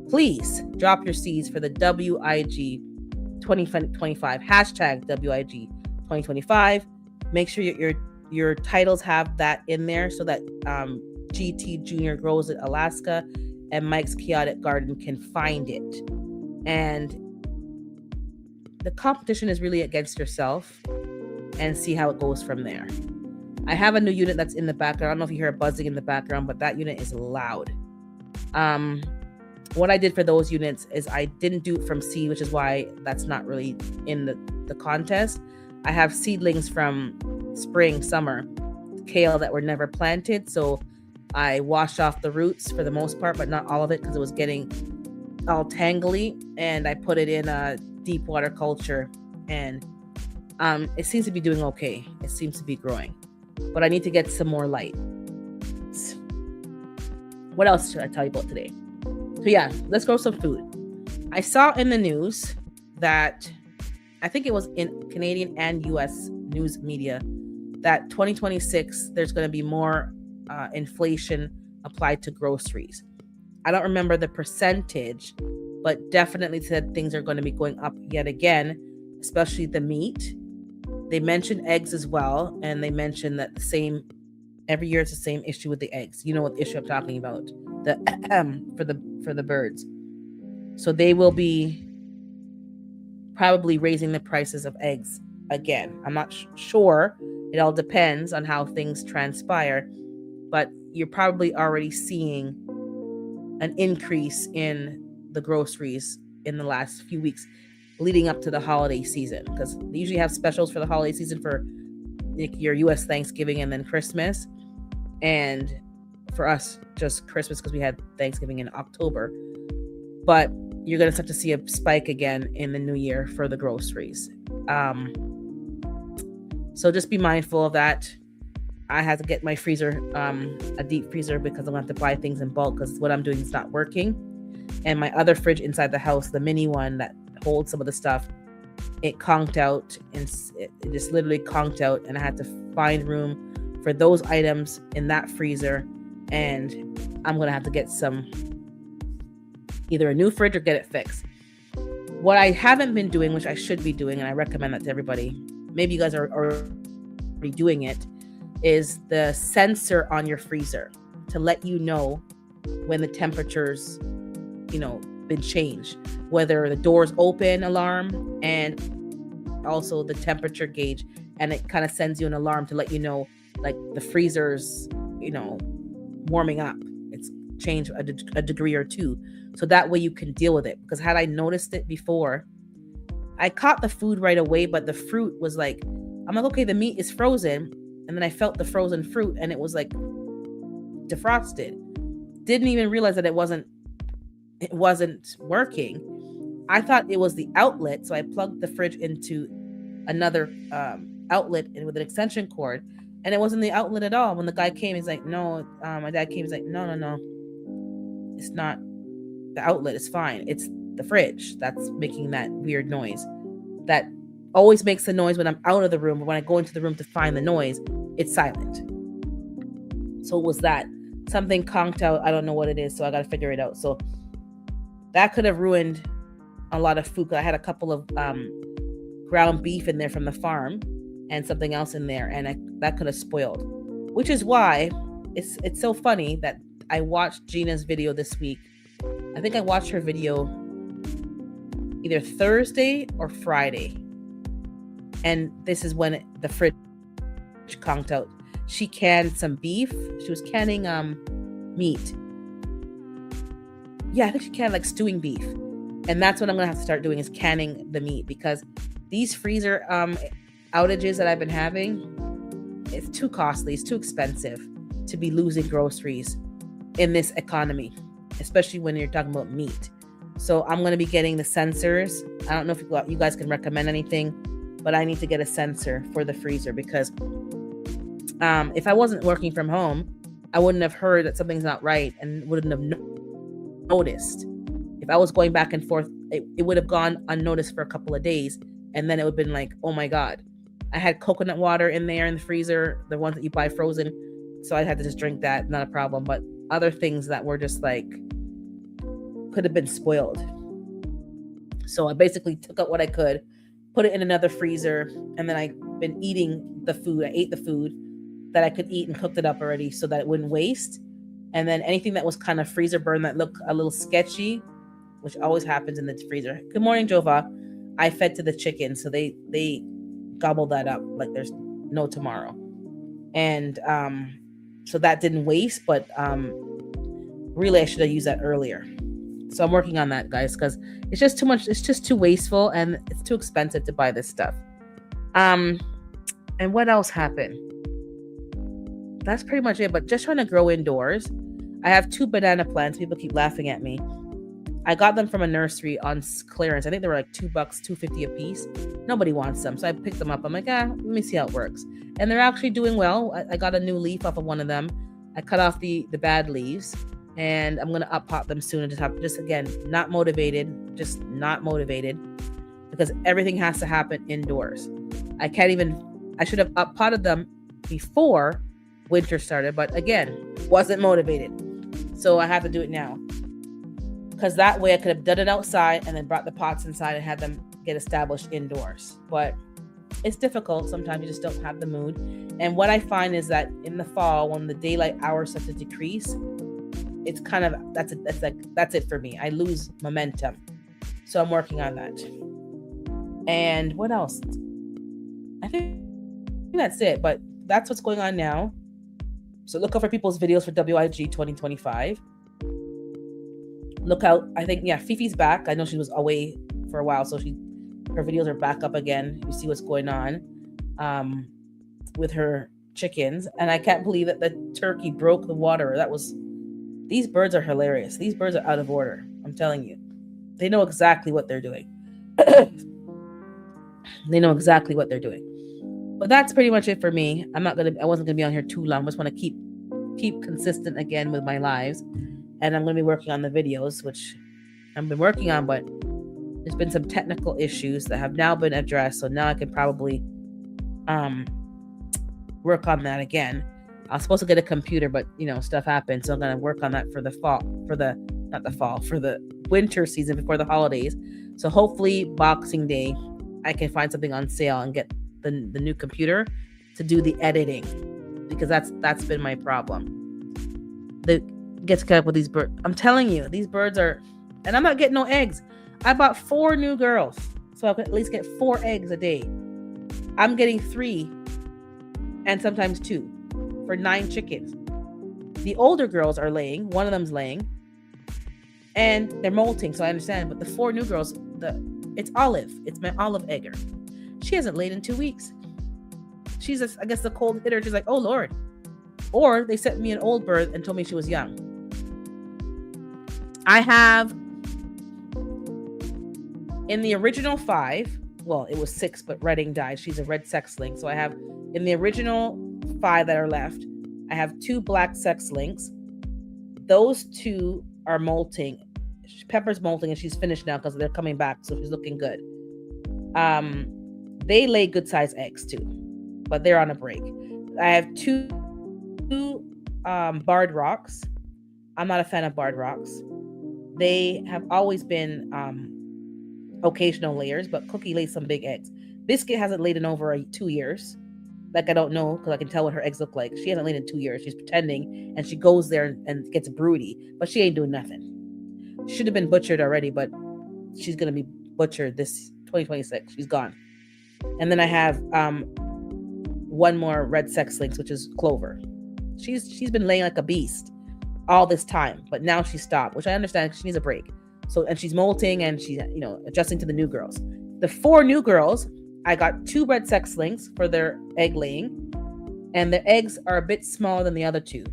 please drop your seeds for the WIG 2025, hashtag WIG 2025. Make sure your titles have that in there so that GT Junior Grows in Alaska and Mike's Chaotic Garden can find it. And the competition is really against yourself, and see how it goes from there. I have a new unit that's in the background. I don't know if you hear buzzing in the background, but that unit is loud. What I did for those units is I didn't do it from seed, which is why that's not really in the contest. I have seedlings from spring, summer, kale that were never planted. So I washed off the roots for the most part, but not all of it because it was getting all tangly. And I put it in a deep water culture, and it seems to be doing okay. It seems to be growing, but I need to get some more light. What else should I tell you about today? So yeah, let's grow some food. I saw in the news that, I think it was in Canadian and US news media, that 2026, there's going to be more inflation applied to groceries. I don't remember the percentage, but definitely said things are going to be going up yet again, especially the meat. They mentioned eggs as well, and they mentioned that every year it's the same issue with the eggs. You know what issue I'm talking about, for the birds. So they will be probably raising the prices of eggs again. I'm not sure. It all depends on how things transpire, but you're probably already seeing an increase in the groceries in the last few weeks leading up to the holiday season, because they usually have specials for the holiday season for your US Thanksgiving and then Christmas, and for us just Christmas because we had Thanksgiving in October. But you're going to start to see a spike again in the new year for the groceries. So just be mindful of that. I had to get my freezer, a deep freezer, because I'm going to have to buy things in bulk because what I'm doing is not working. And my other fridge inside the house, the mini one that holds some of the stuff, it conked out, and it just literally conked out, and I had to find room for those items in that freezer. And I'm going to have to get either a new fridge or get it fixed. What I haven't been doing, which I should be doing, and I recommend that to everybody, maybe you guys are already doing it, is the sensor on your freezer to let you know when the temperature's, been changed, whether the door's open alarm and also the temperature gauge, and it kind of sends you an alarm to let you know, like, the freezer's, warming up. It's changed a degree or two. So that way you can deal with it. Because had I noticed it before, I caught the food right away, but the fruit was like, I'm like, okay, the meat is frozen. And then I felt the frozen fruit and it was like defrosted. Didn't even realize that it wasn't working. I thought it was the outlet. So I plugged the fridge into another outlet and with an extension cord, and it wasn't the outlet at all. When the guy came, he's like, no, my dad came, he's like, no, it's not the outlet, it's fine. It's the fridge that's making that weird noise. That always makes the noise when I'm out of the room, but when I go into the room to find the noise, it's silent. So it was that. Something conked out. I don't know what it is, so I got to figure it out. So that could have ruined a lot of food. I had a couple of ground beef in there from the farm and something else in there, and that could have spoiled. Which is why it's so funny that I watched Gina's video this week. I think I watched her video either Thursday or Friday, and this is when the fridge conked out. She canned some beef. She was canning meat. Yeah, I think she canned like stewing beef. And that's what I'm going to have to start doing, is canning the meat, because these freezer outages that I've been having, it's too costly. It's too expensive to be losing groceries in this economy, especially when you're talking about meat. So I'm going to be getting the sensors. I don't know if you guys can recommend anything, but I need to get a sensor for the freezer, because If I wasn't working from home, I wouldn't have heard that something's not right and wouldn't have noticed. If I was going back and forth, it would have gone unnoticed for a couple of days, and then it would have been like, oh my God. I had coconut water in there in the freezer, the ones that you buy frozen, so I had to just drink that, not a problem. But other things that were just like, could have been spoiled. So I basically took out what I could, put it in another freezer, and then I've been eating the food. I ate the food that I could eat and cooked it up already so that it wouldn't waste. And then anything that was kind of freezer burn that looked a little sketchy, which always happens in the freezer. Good morning, Jova. I fed to the chickens, so they gobble that up like there's no tomorrow. And so that didn't waste, but really I should have used that earlier. So I'm working on that, guys, because it's just too much. It's just too wasteful, and it's too expensive to buy this stuff. And what else happened? That's pretty much it. But just trying to grow indoors. I have 2 banana plants. People keep laughing at me. I got them from a nursery on clearance. I think they were like $2, $2.50 a piece. Nobody wants them, so I picked them up. I'm like, let me see how it works. And they're actually doing well. I got a new leaf off of one of them. I cut off the bad leaves, and I'm gonna up pot them soon. And just again, not motivated, because everything has to happen indoors. I should have up potted them before winter started, but again, wasn't motivated. So I have to do it now. Because that way I could have done it outside and then brought the pots inside and had them get established indoors. But it's difficult. Sometimes you just don't have the mood. And what I find is that in the fall, when the daylight hours start to decrease, it's kind of, that's it for me. I lose momentum. So I'm working on that. And what else? I think that's it. But that's what's going on now. So look out for people's videos for WIG 2025. Look out. I think, Fifi's back. I know she was away for a while, so her videos are back up again. You see what's going on with her chickens. And I can't believe that the turkey broke the water. These birds are hilarious. These birds are out of order. I'm telling you. They know exactly what they're doing. They know exactly what they're doing. But that's pretty much it for me. I wasn't gonna be on here too long. I just want to keep consistent again with my lives. And I'm going to be working on the videos, which I've been working on, but there's been some technical issues that have now been addressed. So now I can probably work on that again. I was supposed to get a computer, but stuff happened. So I'm going to work on that for the winter season before the holidays. So hopefully Boxing Day, I can find something on sale and get the new computer to do the editing, because that's been my problem. Gets cut up with these birds. I'm telling you, these birds are, and I'm not getting no eggs. I bought 4 new girls, so I could at least get 4 eggs a day. I'm getting 3 and sometimes 2 for 9 chickens. The older girls are laying. One of them's laying, and they're molting, so I understand. But the 4 new girls, it's Olive. It's my Olive egger. She hasn't laid in 2 weeks. She's I guess the cold hit her. She's like, oh Lord. Or they sent me an old bird and told me she was young. I have, in the original 5, well, it was 6, but Redding died. She's a red sex link. So I have, in the original 5 that are left, I have 2 black sex links. Those 2 are molting. Pepper's molting, and she's finished now because they're coming back. So she's looking good. They lay good sized eggs too, but they're on a break. I have 2 barred rocks. I'm not a fan of barred rocks. They have always been occasional layers, but Cookie lays some big eggs. Biscuit hasn't laid in over 2 years. Like, I don't know, because I can tell what her eggs look like. She hasn't laid in 2 years. She's pretending, and she goes there and gets broody, but she ain't doing nothing. She should have been butchered already, but she's going to be butchered this 2026. She's gone. And then I have 1 more red sex links, which is Clover. She's been laying like a beast all this time, but now she stopped, which I understand. She needs a break. So, and she's molting, and she's adjusting to the new girls. The 4 new girls, I got 2 red sex links for their egg laying, and the eggs are a bit smaller than the other 2,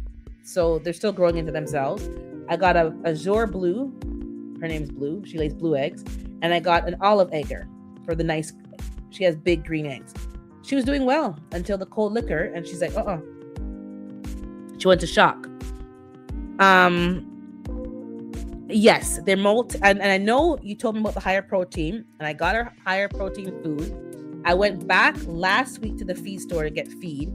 so they're still growing into themselves. I got a Azure Blue. Her name's Blue. She lays blue eggs, and I got an Olive egger for the she has big green eggs. She was doing well until the cold liquor, and she's like, She went to shock. Yes, they're and I know you told me about the higher protein, and I got her higher protein food. I went back last week to the feed store to get feed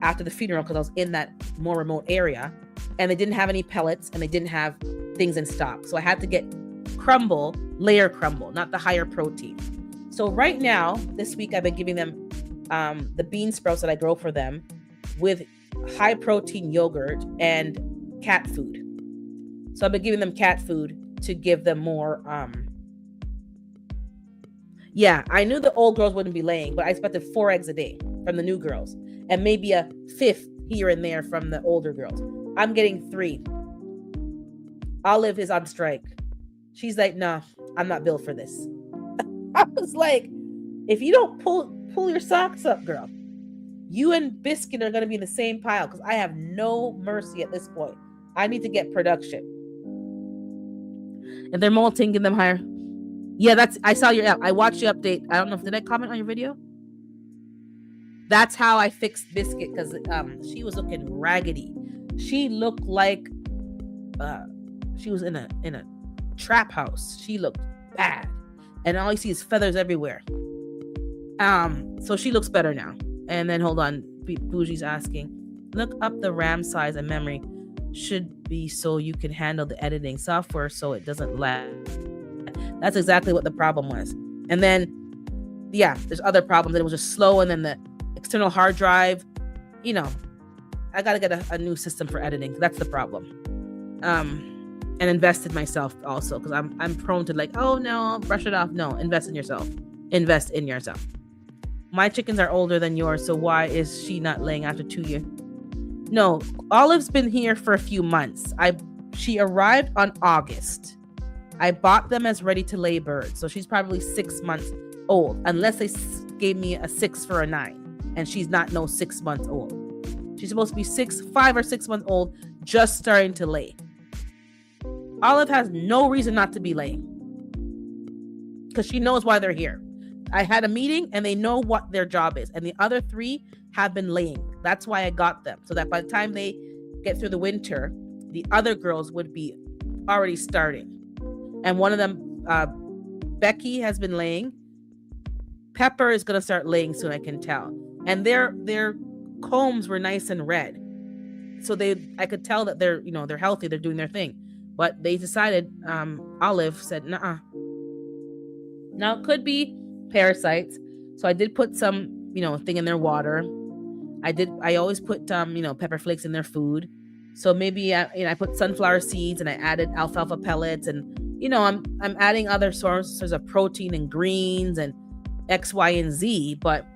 after the funeral because I was in that more remote area, and they didn't have any pellets and they didn't have things in stock. So I had to get layer crumble, not the higher protein. So right now, this week, I've been giving them the bean sprouts that I grow for them with high protein yogurt and cat food. So I've been giving them cat food to give them more. Yeah, I knew the old girls wouldn't be laying, but I expected 4 eggs a day from the new girls and maybe a 5th here and there from the older girls. I'm getting 3. Olive is on strike. She's like, no, I'm not built for this. I was like, if you don't pull your socks up, girl, you and Biscuit are going to be in the same pile because I have no mercy at this point. I need to get production. If they're molting, give them higher. Yeah, I saw your app. I watched your update. I don't know if did I comment on your video? That's how I fixed Biscuit because she was looking raggedy. She looked like she was in a trap house. She looked bad. And all you see is feathers everywhere. So she looks better now. And then hold on, Bougie's asking, look up the RAM size and memory. Should be so you can handle the editing software so it doesn't lag. That's exactly what the problem was. And then, yeah, there's other problems. And it was just slow. And then the external hard drive, I got to get a new system for editing. That's the problem. And invest in myself also because I'm prone to like, oh no, brush it off. No, invest in yourself. Invest in yourself. My chickens are older than yours, so why is she not laying after 2 years? No, Olive's been here for a few months. She arrived on August. I bought them as ready to lay birds, so she's probably 6 months old, unless they gave me a 6 for a 9, and she's not 6 months old. She's supposed to be 5 or 6 months old, just starting to lay. Olive has no reason not to be laying because she knows why they're here. I had a meeting and they know what their job is, and the other 3 have been laying. That's why I got them, so that by the time they get through the winter, the other girls would be already starting. And one of them, Becky, has been laying. Pepper is going to start laying soon, I can tell. And their combs were nice and red, so I could tell that they're healthy, they're doing their thing. But they decided, Olive said, nuh-uh. Now it could be parasites, so I did put some thing in their water. I always put pepper flakes in their food, so maybe I put sunflower seeds and I added alfalfa pellets, and I'm adding other sources of protein and greens and X, Y, and Z. But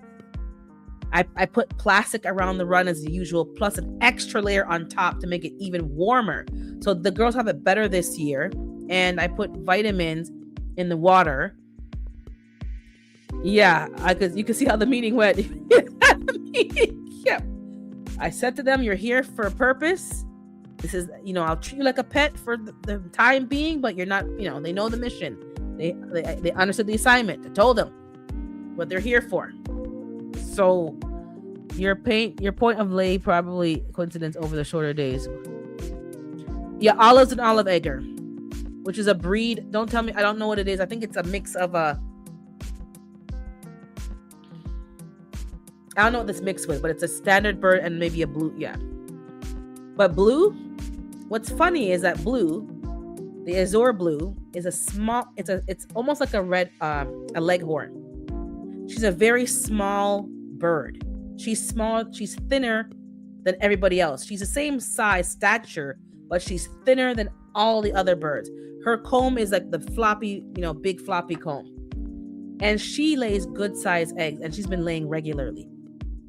I put plastic around the run as usual, plus an extra layer on top to make it even warmer, so the girls have it better this year. And I put vitamins in the water. Yeah, you can see how the meeting went. Yeah. I said to them, you're here for a purpose. This is, I'll treat you like a pet for the time being, but you're not, they know the mission. They understood the assignment. I told them what they're here for. So your point of lay probably coincidence over the shorter days. Yeah, Olive's an olive egger, which is a breed. Don't tell me, I don't know what it is. I think it's a mix of I don't know what this mixed with, but it's a standard bird and maybe a blue. Yeah. But blue, what's funny is that blue, the Azure blue, is a small, it's almost like a red, a leghorn. She's a very small bird. She's small, she's thinner than everybody else. She's the same size, stature, but she's thinner than all the other birds. Her comb is like the floppy, big floppy comb. And she lays good sized eggs, and she's been laying regularly.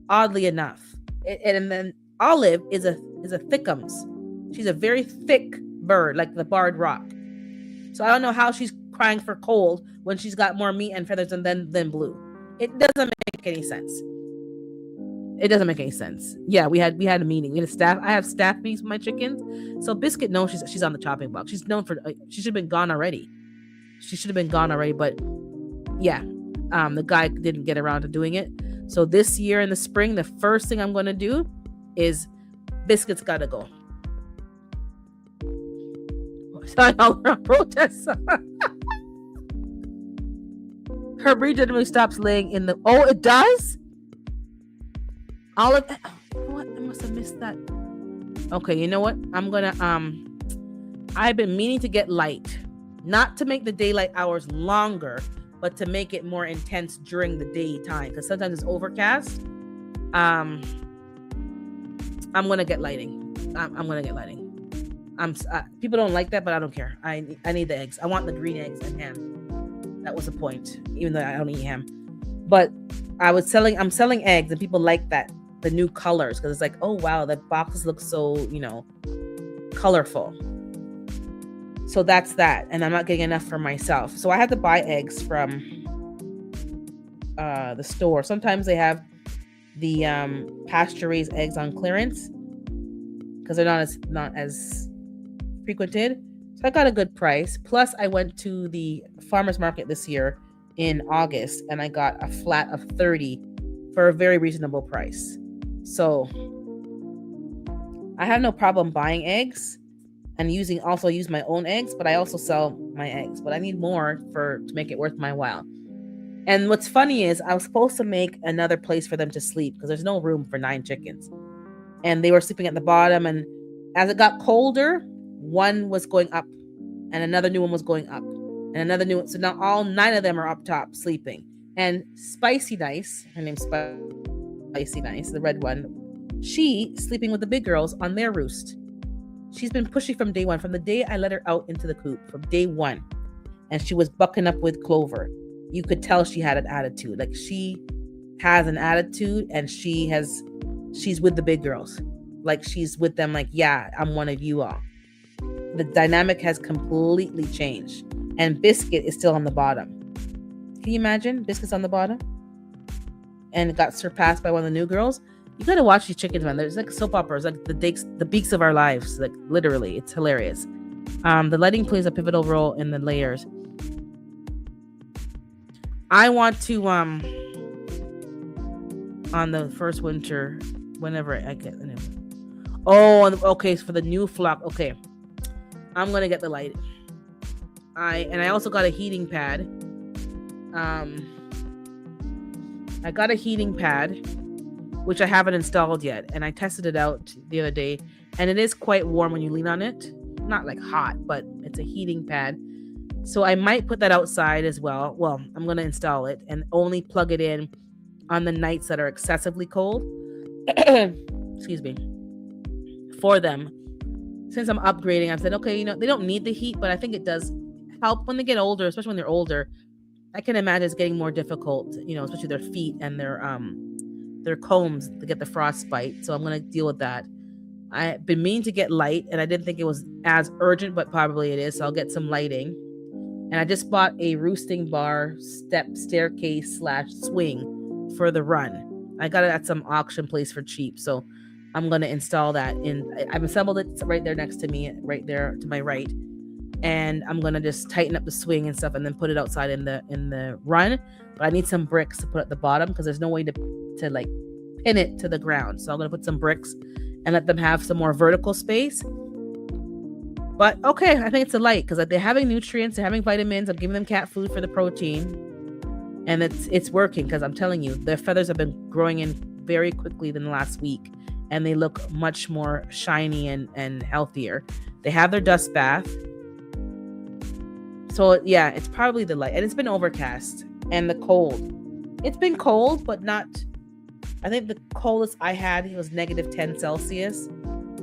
Oddly enough. And then Olive is a thickums. She's a very thick bird, like the barred rock. So I don't know how she's crying for cold when she's got more meat and feathers than blue. It doesn't make any sense. It doesn't make any sense. Yeah, we had a meeting. I have staff meetings with my chickens. So Biscuit knows she's on the chopping block. She's known for she should have been gone already. But yeah, the guy didn't get around to doing it. So this year in the spring, the first thing I'm going to do is Biscuit's gotta go. Sorry, I'll protest. Her breed generally stops laying in the. Oh, it does. Olive. What? I must have missed that. Okay, you know what? I'm gonna I've been meaning to get light, not to make the daylight hours longer, but to make it more intense during the daytime. Because sometimes it's overcast. I'm gonna get lighting. I'm gonna get lighting. People don't like that, but I don't care. I need the eggs. I want the green eggs and ham. That was the point, even though I don't eat ham. But I'm selling eggs, and people like that, the new colors, because it's like, oh wow, that boxes look so, colorful. So that's that, and I'm not getting enough for myself. So I had to buy eggs from the store. Sometimes they have the pasture-raised eggs on clearance because they're not as frequented. So I got a good price. Plus, I went to the farmer's market this year in August, and I got a flat of 30 for a very reasonable price. So I have no problem buying eggs and use my own eggs, but I also sell my eggs. But I need more to make it worth my while. And what's funny is I was supposed to make another place for them to sleep because there's no room for 9 chickens. And they were sleeping at the bottom. And as it got colder, one was going up and another new one was going up and another new one. So now all 9 of them are up top sleeping. And Spicy Nice, her name's Spicy Nice, the red one, she sleeping with the big girls on their roost. She's been pushy from day one, from the day I let her out into the coop, from day one. And she was bucking up with Clover. You could tell she had an attitude. Like, she has an attitude, and she's with the big girls. Like, she's with them like, yeah, I'm one of you all. The dynamic has completely changed. And Biscuit is still on the bottom. Can you imagine? Biscuit's on the bottom and got surpassed by one of the new girls. You gotta watch these chickens, man. There's like soap operas, like the beaks of our lives. Like, literally, it's hilarious. The lighting plays a pivotal role in the layers. I want to on the first winter, whenever I get the new. Oh, okay, so for the new flock, okay. I'm gonna get the light. I also got a heating pad. I got a heating pad, which I haven't installed yet, and I tested it out the other day, and it is quite warm when you lean on it. Not like hot, but it's a heating pad. So I might put that outside as well. Well, I'm going to install it and only plug it in on the nights that are excessively cold. Excuse me. For them. Since I'm upgrading, I've said, okay, they don't need the heat, but I think it does help when they get older, especially when they're older. I can imagine it's getting more difficult, especially their feet and their combs to get the frostbite. So I'm going to deal with that. I've been meaning to get light, and I didn't think it was as urgent, but probably it is. So I'll get some lighting. And I just bought a roosting bar staircase / swing for the run. I got it at some auction place for cheap. So I'm going to install that. I've assembled it right there next to me, right there to my right. And I'm going to just tighten up the swing and stuff and then put it outside in the run. But I need some bricks to put at the bottom because there's no way to like pin it to the ground. So I'm going to put some bricks and let them have some more vertical space. But okay, I think it's a light because they're having nutrients, they're having vitamins. I'm giving them cat food for the protein, and it's working because I'm telling you, their feathers have been growing in very quickly than the last week, and they look much more shiny and healthier. They have their dust bath. So yeah, it's probably the light, and it's been overcast and the cold. It's been cold, but not. I think the coldest I had was -10 Celsius.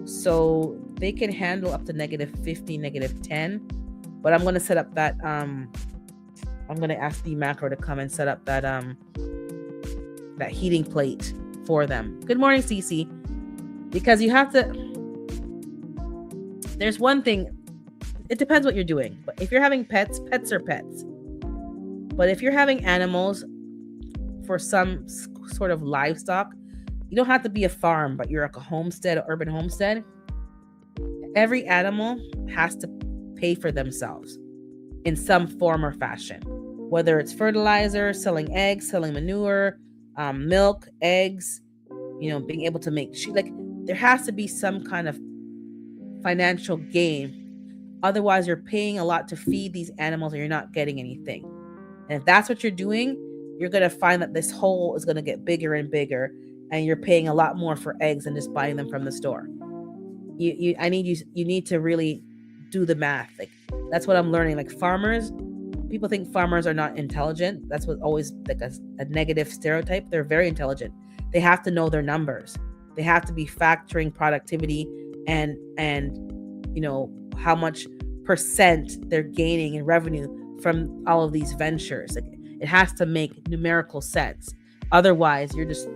So they can handle up to -50, -10. But I'm going to set up that, I'm going to ask the macro to come and set up that heating plate for them. Good morning, Cece. Because you have to, there's one thing, it depends what you're doing. But if you're having pets are pets. But if you're having animals for some sort of livestock, you don't have to be a farm, but you're like a homestead, an urban homestead. Every animal has to pay for themselves in some form or fashion, whether it's fertilizer, selling eggs, selling manure, milk, eggs, being able to make like there has to be some kind of financial gain. Otherwise, you're paying a lot to feed these animals and you're not getting anything. And if that's what you're doing, you're going to find that this hole is going to get bigger and bigger, and you're paying a lot more for eggs than just buying them from the store. You need to really do the math. Like, that's what I'm learning. Like, farmers, people think farmers are not intelligent. That's what always like a negative stereotype. They're very intelligent. They have to know their numbers. They have to be factoring productivity and how much percent they're gaining in revenue from all of these ventures. Like, it has to make numerical sense. Otherwise, you're just,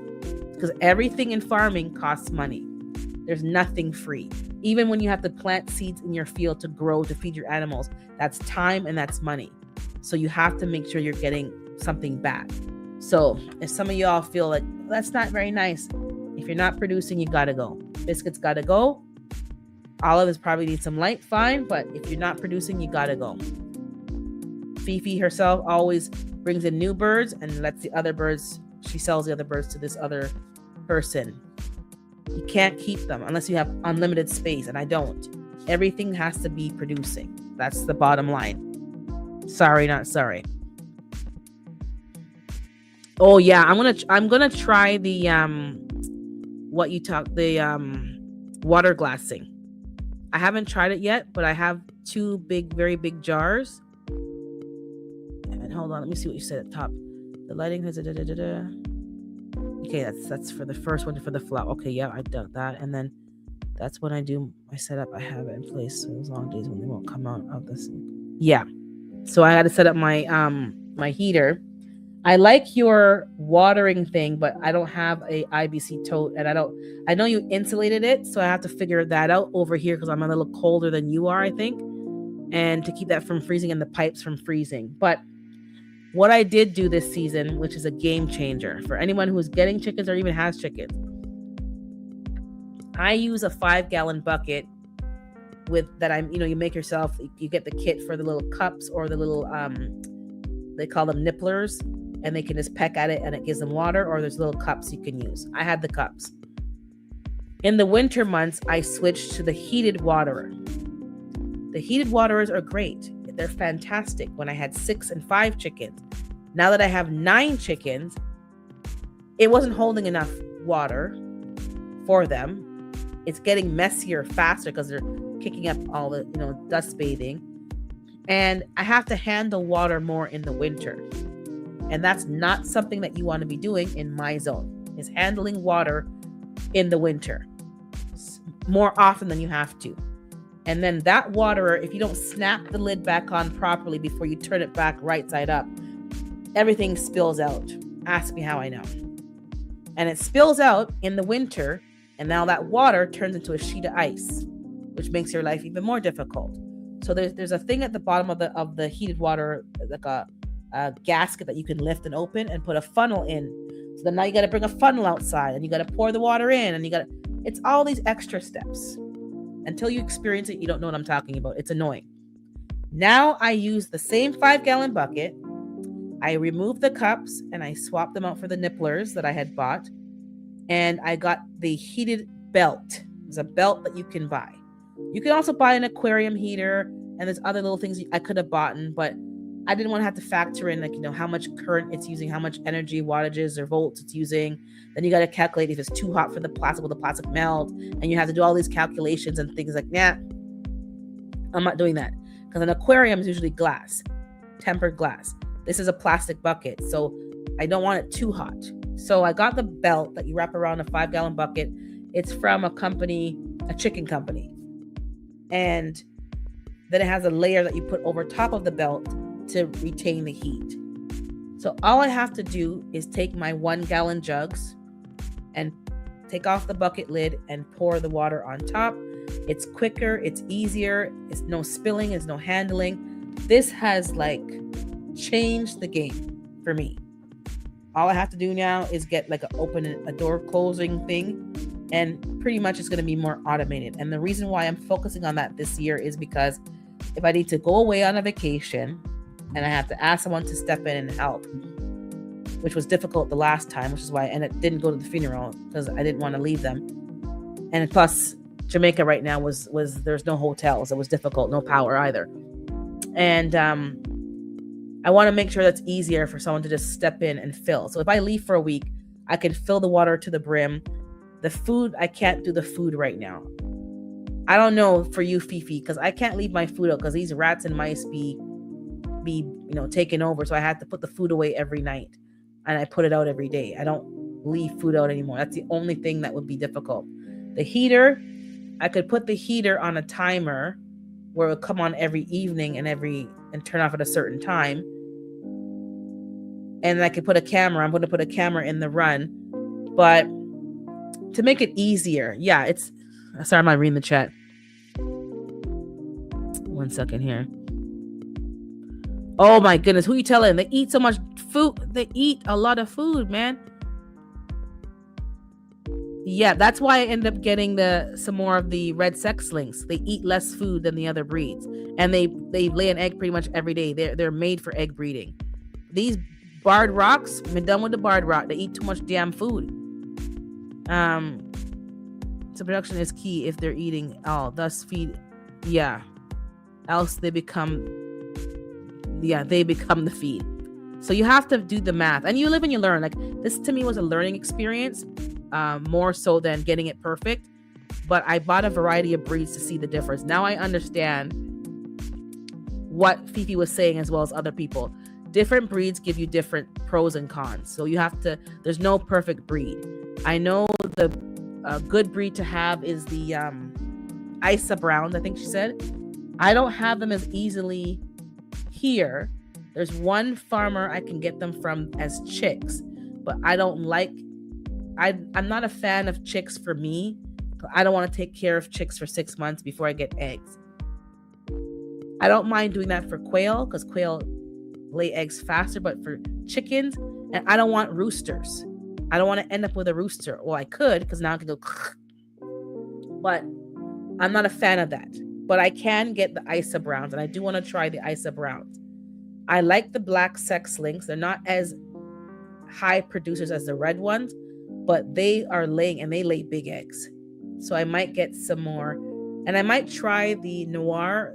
because everything in farming costs money. There's nothing free. Even when you have to plant seeds in your field to grow, to feed your animals, that's time and that's money. So you have to make sure you're getting something back. So if some of y'all feel like that's not very nice, if you're not producing, you gotta go. Biscuits gotta go. Olives probably need some light, fine, but if you're not producing, you gotta go. Fifi herself always brings in new birds and lets the other birds, she sells the other birds to this other person. You can't keep them unless you have unlimited space, and I don't. Everything has to be producing. That's the bottom line. Sorry, not sorry. Oh yeah, I'm gonna try the water glassing. I haven't tried it yet, but I have 2 very big jars. And hold on, let me see what you said at the top. The lighting has Okay, that's for the first one, for the flower. Okay, yeah, I dug that. And then that's when I do my setup. I have it in place. So those long days when they won't come out of this. Yeah. So I had to set up my my heater. I like your watering thing, but I don't have a IBC tote, and I know you insulated it, so I have to figure that out over here because I'm a little colder than you are, I think. And to keep that from freezing and the pipes from freezing. But what I did do this season, which is a game changer for anyone who is getting chickens or even has chickens, I use a 5-gallon bucket you make yourself. You get the kit for the little cups or the little, they call them nipplers, and they can just peck at it and it gives them water, or there's little cups you can use. I had the cups. In the winter months, I switched to the heated waterer. The heated waterers are great. They're fantastic when I had 6 and 5 chickens. Now that I have 9 chickens, it wasn't holding enough water for them. It's getting messier faster because they're kicking up all the, dust bathing. And I have to handle water more in the winter. And that's not something that you want to be doing in my zone, is handling water in the winter more often than you have to. And then that waterer, if you don't snap the lid back on properly before you turn it back right side up, everything spills out. Ask me how I know. And it spills out in the winter, and now that water turns into a sheet of ice, which makes your life even more difficult. So there's a thing at the bottom of the heated water, like a gasket that you can lift and open and put a funnel in. So then now you got to bring a funnel outside, and you got to pour the water in, and it's all these extra steps. Until you experience it, you don't know what I'm talking about. It's annoying. Now I use the same 5-gallon bucket. I remove the cups and I swap them out for the nipplers that I had bought. And I got the heated belt. There's a belt that you can buy. You can also buy an aquarium heater, and there's other little things I could have bought, but I didn't want to have to factor in how much current it's using, how much energy, wattages or volts it's using. Then you got to calculate if it's too hot for the plastic, will the plastic melt? And you have to do all these calculations and things like that. I'm not doing that because an aquarium is usually glass, tempered glass. This is a plastic bucket, so I don't want it too hot. So I got the belt that you wrap around a 5-gallon bucket. It's from a chicken company. And then it has a layer that you put over top of the belt to retain the heat. So all I have to do is take my 1-gallon jugs and take off the bucket lid and pour the water on top. It's quicker, it's easier, it's no spilling, it's no handling. This has changed the game for me. All I have to do now is get a door closing thing, and pretty much it's going to be more automated. And the reason why I'm focusing on that this year is because if I need to go away on a vacation and I have to ask someone to step in and help, which was difficult the last time, which is why I didn't go to the funeral because I didn't want to leave them. And plus Jamaica right now was there's no hotels. It was difficult, no power either. And I want to make sure that's easier for someone to just step in and fill. So if I leave for a week, I can fill the water to the brim. The food, I can't do the food right now. I don't know for you, Fifi, because I can't leave my food out because these rats and mice be taking over. So I had to put the food away every night, and I put it out every day. I don't leave food out anymore. That's the only thing that would be difficult. The heater, I could put the heater on a timer where it would come on every evening and turn off at a certain time. And I could put a camera. I'm going to put a camera in the run, but to make it easier, it's. Sorry, I'm not reading the chat. 1 second here. Oh my goodness, who you telling? They eat so much food. They eat a lot of food, man. Yeah, that's why I end up getting some more of the red sex lynx. They eat less food than the other breeds, and they lay an egg pretty much every day. They're made for egg breeding. These barred rocks, I'm done with the barred rock. They eat too much damn food. So production is key if they're eating all. Thus feed, else they become the feed. So you have to do the math, and you live and you learn. Like, this to me was a learning experience, more so than getting it perfect. But I bought a variety of breeds to see the difference. Now I understand what Fifi was saying, as well as other people. Different breeds give you different pros and cons. So there's no perfect breed. I know a good breed to have is the Isa Browns, I think she said. I don't have them as easily here. There's one farmer I can get them from as chicks, but I'm not a fan of chicks for me. I don't want to take care of chicks for 6 months before I get eggs. I don't mind doing that for quail, because quail lay eggs faster, but for chickens, and I don't want roosters. I don't want to end up with a rooster. Well, I could, because now I can go, but I'm not a fan of that. But I can get the Isa Browns, and I do want to try the Isa Browns. I like the black sex lynx. They're not as high producers as the red ones, but they are laying, and they lay big eggs. So I might get some more, and I might try the noir.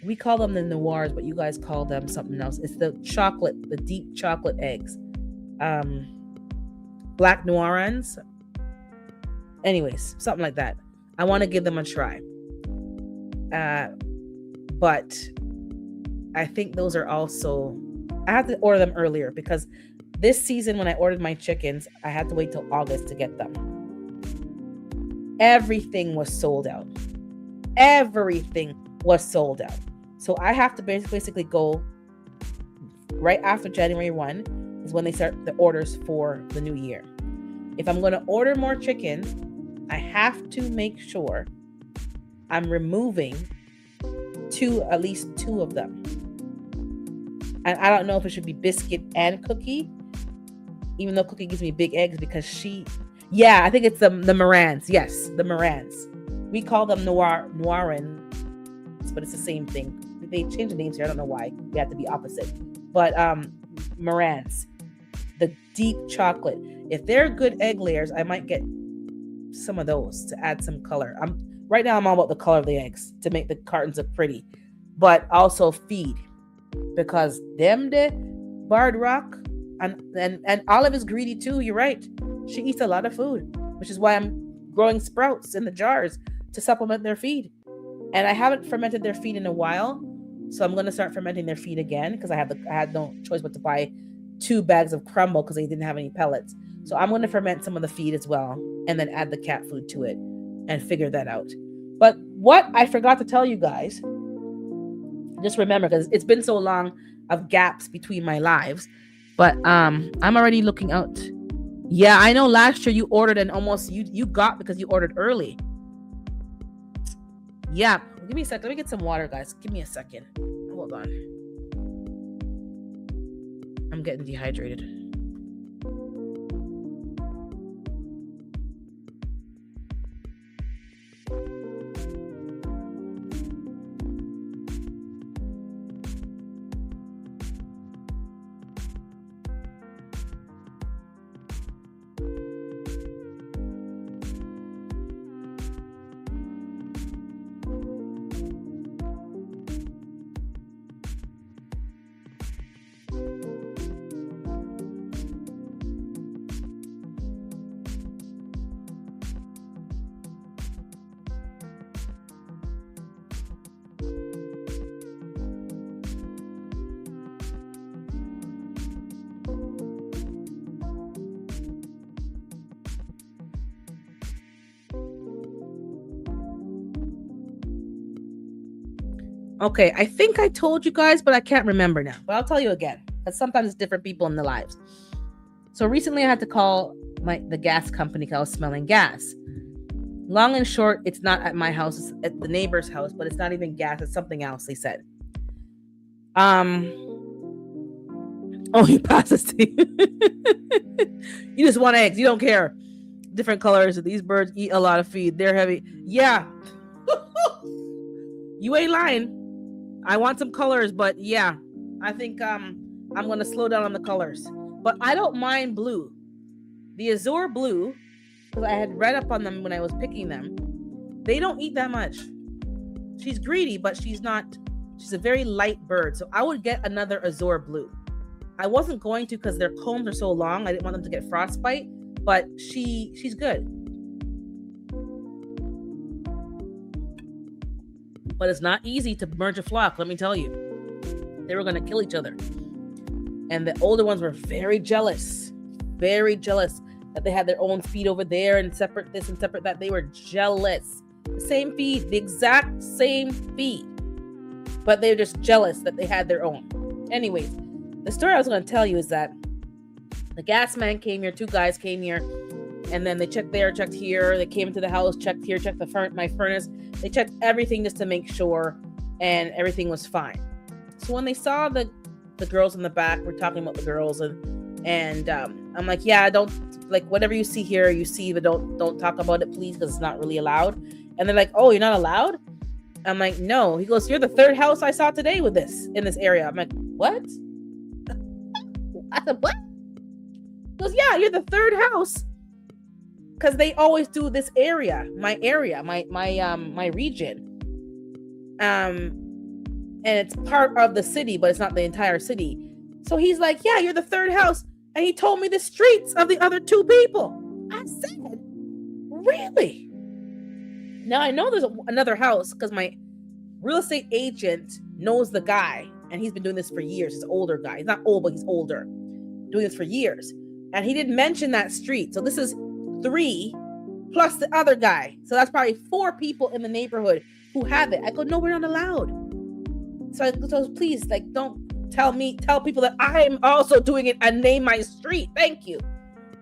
We call them the noirs, but you guys call them something else. It's the deep chocolate eggs. Black noirans. Anyways, something like that. I want to give them a try. But I think those are also, I had to order them earlier, because this season when I ordered my chickens, I had to wait till August to get them. Everything was sold out. Everything was sold out. So I have to basically go right after January 1 is when they start the orders for the new year. If I'm going to order more chickens, I have to make sure I'm removing at least two of them. And I don't know if it should be biscuit and cookie, even though cookie gives me big eggs, because I think it's the Morans. Yes, the Morans. We call them Noirans, but it's the same thing. They changed the names here. I don't know why. We have to be opposite. But Morans, the deep chocolate. If they're good egg layers, I might get some of those to add some color. Right now I'm all about the color of the eggs to make the cartons look pretty, but also feed, because the barred rock and Olive is greedy too. You're right. She eats a lot of food, which is why I'm growing sprouts in the jars to supplement their feed. And I haven't fermented their feed in a while, so I'm going to start fermenting their feed again, because I had no choice but to buy 2 bags of crumble because they didn't have any pellets. So I'm going to ferment some of the feed as well, and then add the cat food to it and figure that out. But what I forgot to tell you guys, just remember, because it's been so long of gaps between my lives, but I'm already looking out. Yeah, I know last year you ordered and almost you got because you ordered early. Yeah, give me a second. Let me get some water, guys. Give me a second. Hold on. I'm getting dehydrated. Okay, I think I told you guys, but I can't remember now. But I'll tell you again, because sometimes it's different people in their lives. So recently I had to call the gas company because I was smelling gas. Long and short, it's not at my house, it's at the neighbor's house, but it's not even gas, it's something else, they said. Oh, you pass this to you. You just want eggs, you don't care. Different colors. These birds eat a lot of feed. They're heavy. Yeah. You ain't lying. I want some colors, but yeah. I think I'm gonna slow down on the colors. But I don't mind blue. The Azure blue, because I had read up on them when I was picking them, they don't eat that much. She's greedy, but she's a very light bird. So I would get another Azure blue. I wasn't going to because their combs are so long. I didn't want them to get frostbite, but she's good. But it's not easy to merge a flock, let me tell you. They were going to kill each other. And the older ones were very jealous that they had their own feed over there and separate this and separate that. They were jealous. The same feed, the exact same feed. But they're just jealous that they had their own. Anyways, the story I was going to tell you is that the gas man came here, 2 guys came here, and then they checked there, checked here. They came into the house, checked here, checked my furnace. They checked everything just to make sure, and everything was fine. So when they saw the girls in the back, we're talking about the girls, and I'm like, yeah, don't, like, whatever you see here, you see, but don't talk about it, please, because it's not really allowed. And they're like, oh, you're not allowed? I'm like, no. He goes, you're the 3rd house I saw today with this in this area. I'm like, what? I said, what? He goes, yeah, you're the 3rd house. Because they always do this area, my region. And it's part of the city, but it's not the entire city. So he's like, yeah, you're the 3rd house. And he told me the streets of the other 2 people. I said, really? Now I know there's another house because my real estate agent knows the guy. And he's been doing this for years. He's an older guy. He's not old, but he's older. Doing this for years. And he didn't mention that street. So this is 3 plus the other guy. So that's probably 4 people in the neighborhood who have it. I go, no, we're not allowed. So please, like, don't tell people that I'm also doing it and name my street. Thank you.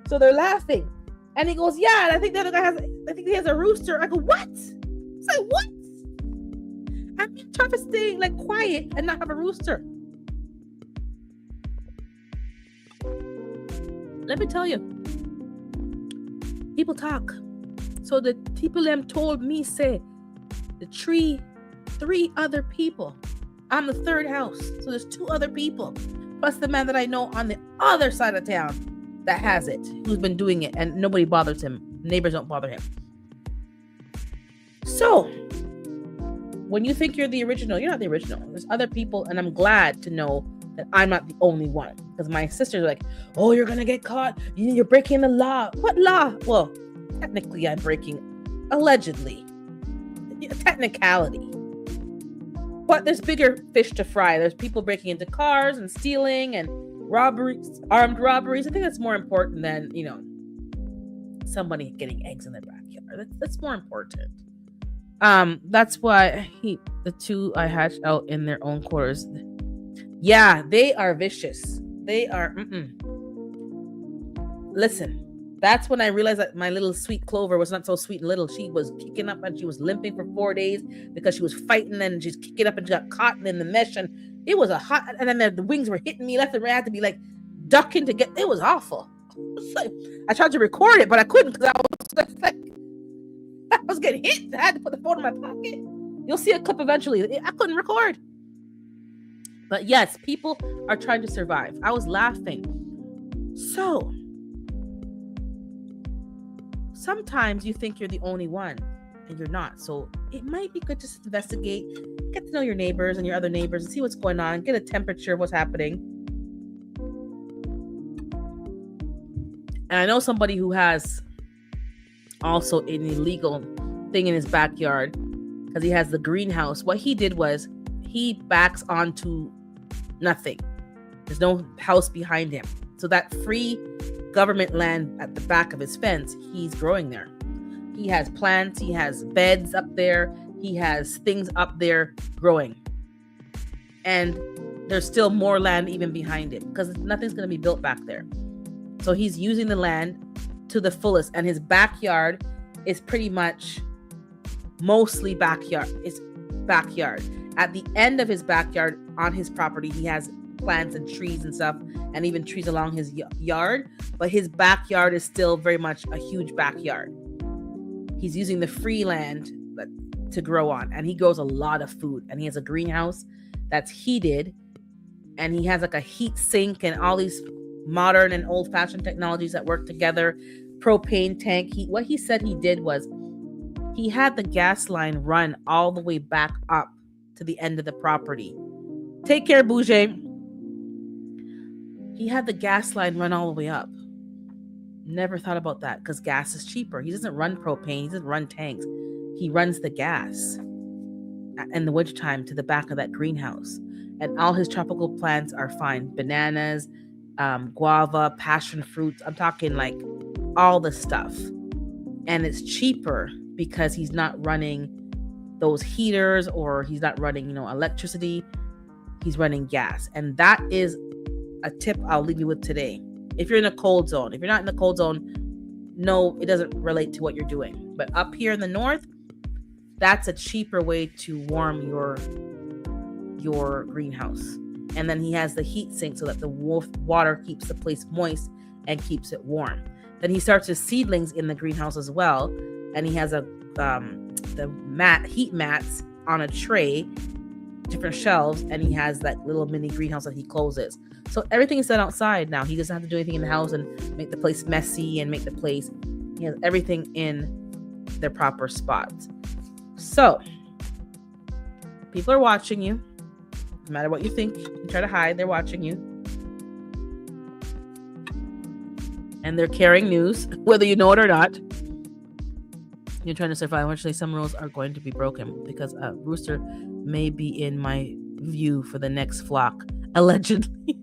So they're laughing. And he goes, yeah, and I think the other guy he has a rooster. I go, what? It's like, what? I'm trying to stay like quiet and not have a rooster. Let me tell you, people talk. So the people them told me, say, the 3 other people. I'm the 3rd house. So there's 2 other people. Plus the man that I know on the other side of town that has it, who's been doing it, and nobody bothers him. Neighbors don't bother him. So when you think you're the original, you're not the original. There's other people, and I'm glad to know that I'm not the only one. Because my sisters are like, oh, you're going to get caught. You're breaking the law. What law? Well, technically I'm breaking, allegedly. Technicality. But there's bigger fish to fry. There's people breaking into cars and stealing and robberies, armed robberies. I think that's more important than, somebody getting eggs in their backyard. That's more important. That's why the 2 I hatched out in their own quarters. Yeah, they are vicious. They are, Listen, that's when I realized that my little sweet Clover was not so sweet and little. She was kicking up and she was limping for 4 days because she was fighting and she's kicking up and she got caught in the mesh. And it was and then the wings were hitting me left and right. I had to be like ducking to get, it was awful. I tried to record it, but I couldn't because I was getting hit. I had to put the phone in my pocket. You'll see a clip eventually. I couldn't record. But yes, people are trying to survive. I was laughing. So sometimes you think you're the only one and you're not. So it might be good to just investigate, get to know your neighbors and your other neighbors and see what's going on, get a temperature of what's happening. And I know somebody who has also an illegal thing in his backyard because he has the greenhouse. What he did was he backs onto nothing. There's no house behind him. So that free government land at the back of his fence, he's growing there. He has plants, he has beds up there, he has things up there growing. and there's still more land even behind it because nothing's going to be built back there. So he's using the land to the fullest, and his backyard is pretty much mostly backyard. It's backyard. At the end of his backyard on his property, he has plants and trees and stuff, and even trees along his yard, but his backyard is still very much a huge backyard. He's using the free land to grow on, and he grows a lot of food, and he has a greenhouse that's heated, and he has like a heat sink and all these modern and old-fashioned technologies that work together. Propane tank. What he said he did was he had the gas line run all the way back up to the end of the property. Take care, Bouger. He had the gas line run all the way up. Never thought about that because gas is cheaper. He doesn't run propane. He doesn't run tanks. He runs the gas in the wintertime to the back of that greenhouse. And all his tropical plants are fine. Bananas, guava, passion fruits. I'm talking like all the stuff. And it's cheaper because he's not running those heaters, or he's not running, electricity. He's running gas. And that is a tip I'll leave you with today. If you're in a cold zone, if you're not in the cold zone, no, it doesn't relate to what you're doing. But up here in the north, that's a cheaper way to warm your greenhouse. And then he has the heat sink so that the water keeps the place moist and keeps it warm. Then he starts his seedlings in the greenhouse as well, and he has heat mats on a tray, different shelves, and he has that little mini greenhouse that he closes. So everything is done outside now. He doesn't have to do anything in the house and make the place messy and he has everything in their proper spots. So people are watching you. No matter what you think, you try to hide, they're watching you. And they're carrying news, whether you know it or not. You're trying to survive. Eventually, some rules are going to be broken because a rooster may be in my view for the next flock, allegedly.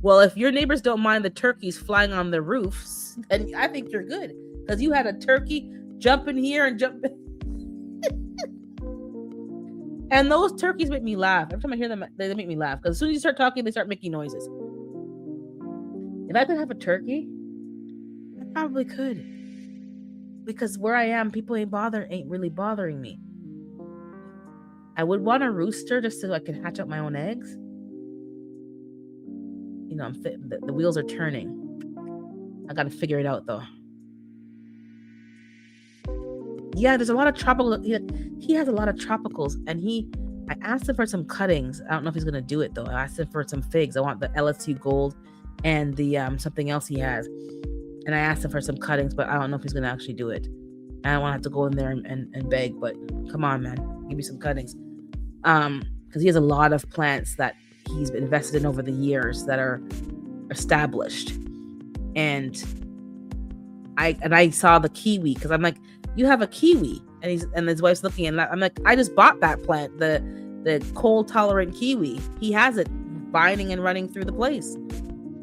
Well, if your neighbors don't mind the turkeys flying on their roofs, then I think you're good, because you had a turkey jump in here and jump. And those turkeys make me laugh. Every time I hear them, they make me laugh, because as soon as you start talking, they start making noises. If I could have a turkey, I probably could. Because where I am, people ain't really bothering me. I would want a rooster just so I can hatch out my own eggs. The wheels are turning. I got to figure it out, though. Yeah, there's a lot of tropical. He has a lot of tropicals, and I asked him for some cuttings. I don't know if he's gonna do it though. I asked him for some figs. I want the LSU Gold and the something else he has. And I asked him for some cuttings, but I don't know if he's gonna actually do it. I don't want to have to go in there and beg, but come on, man, give me some cuttings. Because he has a lot of plants that he's invested in over the years that are established, and I saw the kiwi, because I'm like, you have a kiwi, and his wife's looking, and I'm like, I just bought that plant, the cold tolerant kiwi. He has it binding and running through the place,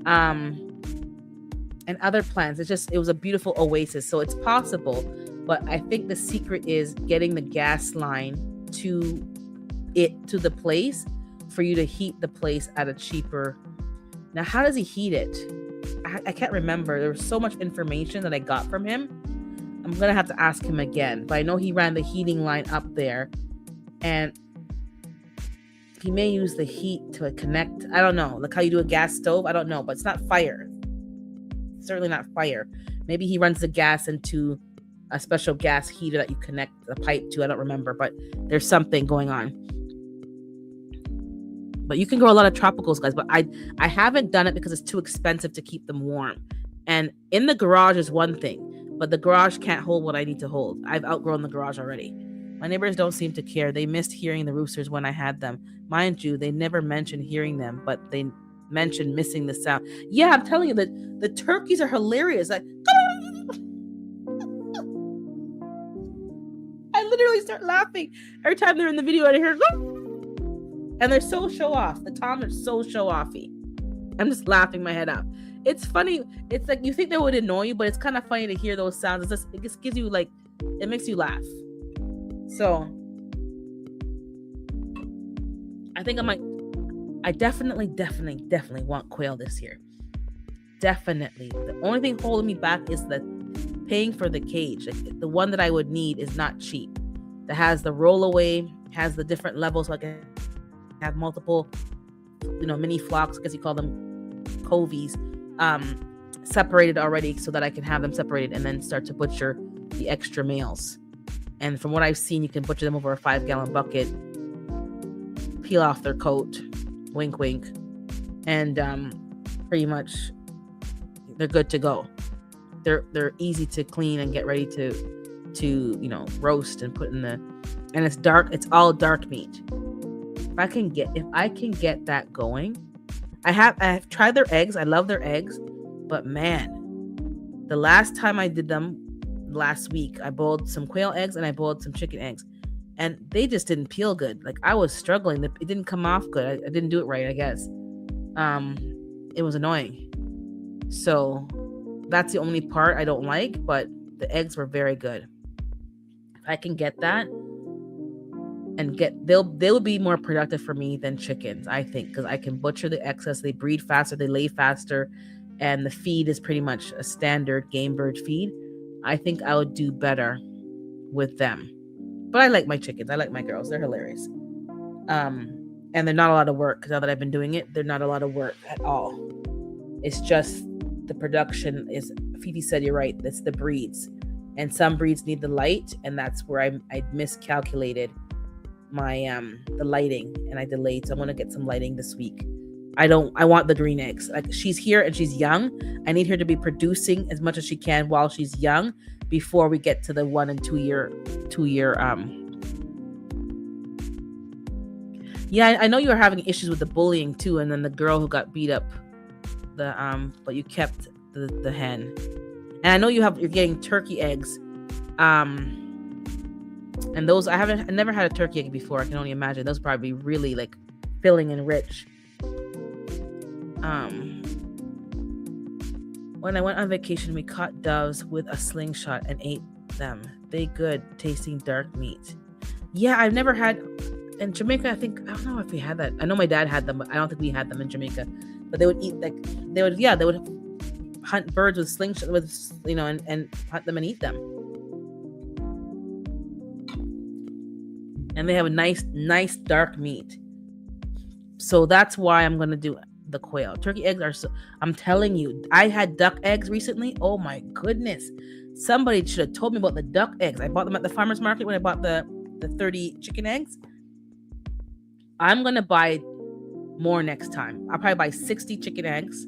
and other plants. It was a beautiful oasis. So it's possible, but I think the secret is getting the gas line to the place for you to heat the place at a cheaper. Now, how does he heat it? I can't remember. There was so much information that I got from him. I'm going to have to ask him again. But I know he ran the heating line up there. And he may use the heat to connect. I don't know. Like how you do a gas stove. I don't know. But it's not fire. It's certainly not fire. Maybe he runs the gas into a special gas heater that you connect the pipe to. I don't remember. But there's something going on. But you can grow a lot of tropicals, guys. But I haven't done it because it's too expensive to keep them warm. And in the garage is one thing. But the garage can't hold what I need to hold. I've outgrown the garage already. My neighbors don't seem to care. They missed hearing the roosters when I had them. Mind you, they never mentioned hearing them, but they mentioned missing the sound. Yeah, I'm telling you that the turkeys are hilarious. Like, I literally start laughing every time they're in the video and I hear, and they're so show off. The toms are so show offy. I'm just laughing my head out. It's funny. It's like you think they would annoy you, but it's kind of funny to hear those sounds. It just gives you it makes you laugh. So think I definitely want quail this year. Definitely. The only thing holding me back is the paying for the cage. Like, the one that I would need is not cheap. That has the rollaway, has the different levels, so I can have multiple, mini flocks, I guess you call them covies, separated already, so that I can have them separated and then start to butcher the extra males. And from what I've seen, you can butcher them over a 5-gallon bucket, peel off their coat, wink wink, and pretty much they're good to go. They're easy to clean and get ready to roast and put in the, and it's dark, it's all dark meat. If I can get that going, I've tried their eggs. I love their eggs, but man, the last time I did them last week, I boiled some quail eggs and I boiled some chicken eggs, and they just didn't peel good. Like, I was struggling. It didn't come off good. I didn't do it right, I guess. It was annoying. So that's the only part I don't like, but the eggs were very good. If I can get that and they'll be more productive for me than chickens, I think, because I can butcher the excess. They breed faster, they lay faster, and the feed is pretty much a standard game bird feed. I think I would do better with them. But I like my chickens. I like my girls. They're hilarious. And they're not a lot of work. Now that I've been doing it, they're not a lot of work at all. It's just the production is, Fifi said you're right, it's the breeds. And some breeds need the light, and that's where I miscalculated my the lighting, and I delayed. So I'm gonna get some lighting this week. I want the green eggs. Like, she's here and she's young. I need her to be producing as much as she can while she's young, before we get to the 1 and 2 year. Yeah, I know you were having issues with the bullying too, and then the girl who got beat up. But you kept the hen, and I know you're getting turkey eggs. And those I never had a turkey egg before. I can only imagine those probably really like filling and rich. When I went on vacation, we caught doves with a slingshot and ate them. They good, tasting dark meat. Yeah, I've never had in Jamaica. I don't know if we had that. I know my dad had them, but I don't think we had them in Jamaica. But they would eat they would hunt birds with slingshots, and hunt them and eat them. And they have a nice dark meat. So that's why I'm gonna do the quail. Turkey eggs are I'm telling you, I had duck eggs recently. Oh my goodness. Somebody should have told me about the duck eggs. I bought them at the farmer's market when I bought the 30 chicken eggs. I'm gonna buy more next time. I'll probably buy 60 chicken eggs,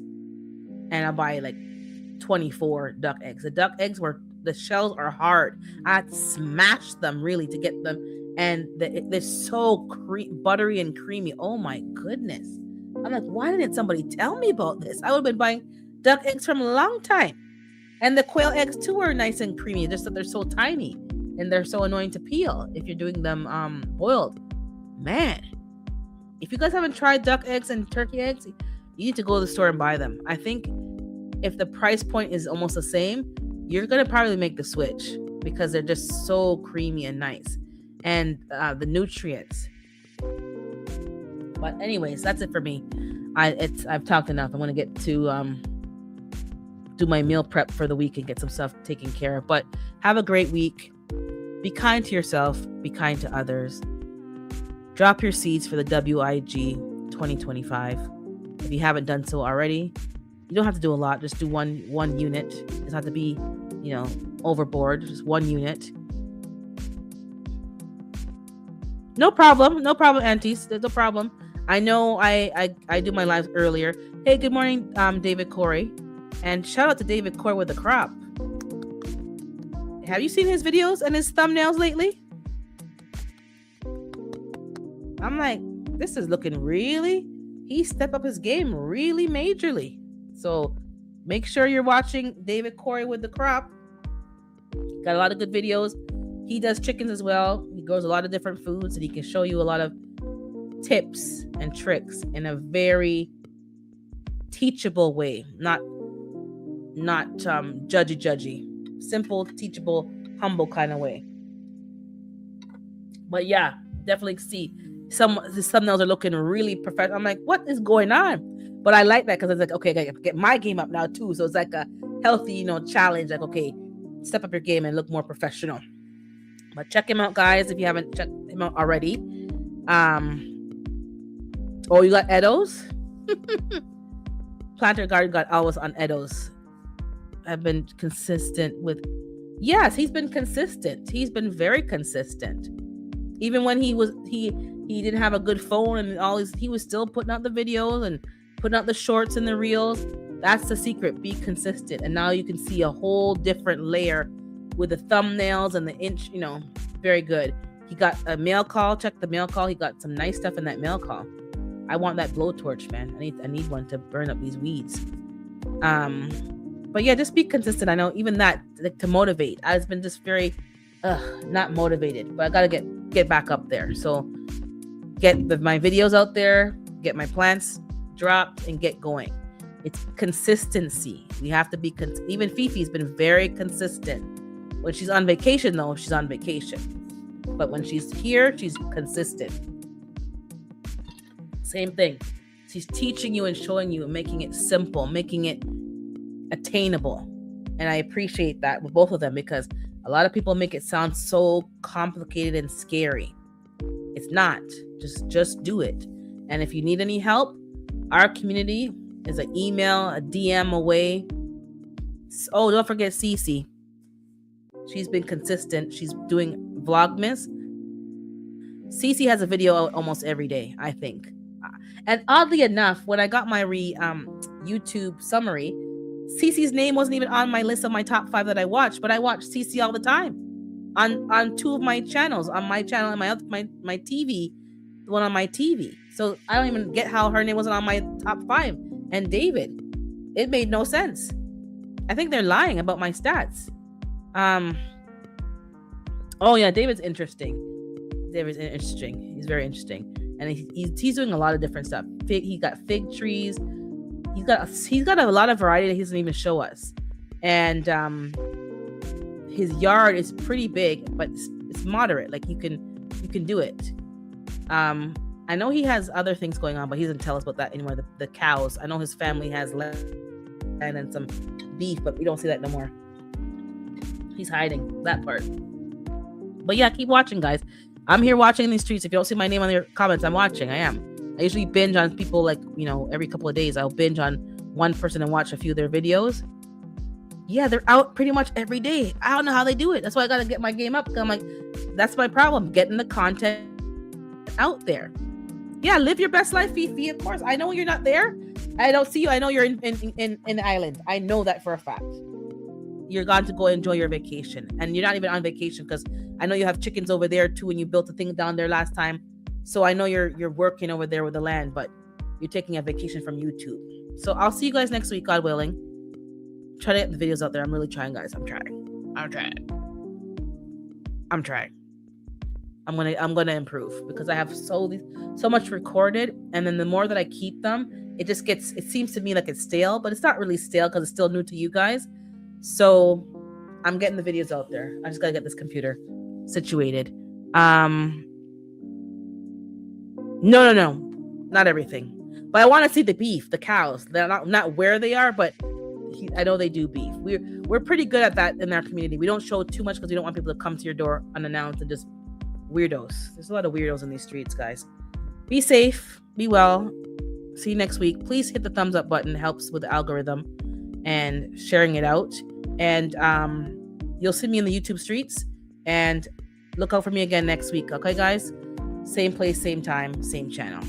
and I'll buy like 24 duck eggs. The duck eggs the shells are hard. I had to smash them really to get them, and they're so buttery and creamy. Oh my goodness. I'm like, why didn't somebody tell me about this? I would have been buying duck eggs from a long time. And the quail eggs too are nice and creamy, just that they're so tiny and they're so annoying to peel if you're doing them boiled. Man, if you guys haven't tried duck eggs and turkey eggs, you need to go to the store and buy them. I think if the price point is almost the same, you're going to probably make the switch because they're just so creamy and nice. And the nutrients. But anyways, that's it for me. I've talked enough. I'm going to get to do my meal prep for the week and get some stuff taken care of. But have a great week. Be kind to yourself. Be kind to others. Drop your seeds for the WIG 2025. If you haven't done so already, you don't have to do a lot. Just do one unit. It doesn't have to be, overboard. Just one unit. No problem, aunties. There's no problem. I know I do my lives earlier. Hey, good morning, David Corey. And shout out to David Corey with the crop. Have you seen his videos and his thumbnails lately? I'm like, this is looking he stepped up his game really majorly. So make sure you're watching David Corey with the crop. Got a lot of good videos. He does chickens as well. He grows a lot of different foods, and he can show you a lot of tips and tricks in a very teachable way. Not judgy. Simple, teachable, humble kind of way. But yeah, definitely see the thumbnails are looking really professional. I'm like, what is going on? But I like that because it's like, okay, I gotta get my game up now too. So it's like a healthy, challenge. Like, okay, step up your game and look more professional. But check him out, guys, if you haven't checked him out already. Oh, you got Edos? Planter Garden got always on Edos. I've been consistent with. Yes, he's been consistent. He's been very consistent. Even when he didn't have a good phone and all these, he was still putting out the videos and putting out the shorts and the reels. That's the secret. Be consistent. And now you can see a whole different layer with the thumbnails and the inch, very good. He got a mail call. Check the mail call. He got some nice stuff in that mail call. I want that blowtorch, man. I need one to burn up these weeds. But yeah, just be consistent. I know even that, like, to motivate. I've been just very not motivated, but I gotta get back up there. So get my videos out there, get my plants dropped, and get going. It's consistency. We have to be even Fifi's been very consistent. When she's on vacation, though, she's on vacation. But when she's here, she's consistent. Same thing. She's teaching you and showing you and making it simple, making it attainable. And I appreciate that with both of them, because a lot of people make it sound so complicated and scary. It's not. Just do it. And if you need any help, our community is an email, a DM away. Oh, don't forget Cece. She's been consistent. She's doing Vlogmas. Cece has a video out almost every day, I think. And oddly enough, when I got my YouTube summary, Cece's name wasn't even on my list of my top 5 that I watched, but I watch Cece all the time on 2 of my channels, on my channel and my TV, the one on my TV. So I don't even get how her name wasn't on my top 5. And David, it made no sense. I think they're lying about my stats. Oh yeah, David's interesting. He's very interesting. And he's doing a lot of different stuff. He got fig trees. He's got a lot of variety that he doesn't even show us. And his yard is pretty big, but it's moderate. Like you can do it. I know he has other things going on, but he doesn't tell us about that anymore. The cows. I know his family has land and some beef, but we don't see that no more. He's hiding that part. But yeah, keep watching, guys. I'm here watching these streets. If you don't see my name on your comments, I'm watching. I am. I usually binge on people, like, every couple of days. I'll binge on one person and watch a few of their videos. Yeah, they're out pretty much every day. I don't know how they do it. That's why I got to get my game up. I'm like, that's my problem, getting the content out there. Yeah, live your best life, Fifi. Of course. I know you're not there. I don't see you. I know you're in the island. I know that for a fact. You're gone to go enjoy your vacation. And you're not even on vacation, because I know you have chickens over there too, and you built a thing down there last time. So I know you're working over there with the land, but you're taking a vacation from YouTube. So I'll see you guys next week, God willing. Try to get the videos out there. I'm really trying, guys. I'm trying. I'm gonna improve, because I have so much recorded, and then the more that I keep them, it seems to me like it's stale, but it's not really stale because it's still new to you guys. So I'm getting the videos out there. I just gotta get this computer situated. No, not everything. But I want to see the beef, the cows. They're not where they are, but I know they do beef. We're pretty good at that in our community. We don't show too much because we don't want people to come to your door unannounced and just weirdos. There's a lot of weirdos in these streets, guys. Be safe. Be well. See you next week. Please hit the thumbs up button. It helps with the algorithm and sharing it out. And you'll see me in the YouTube streets. And look out for me again next week. Okay, guys? Same place, same time, same channel.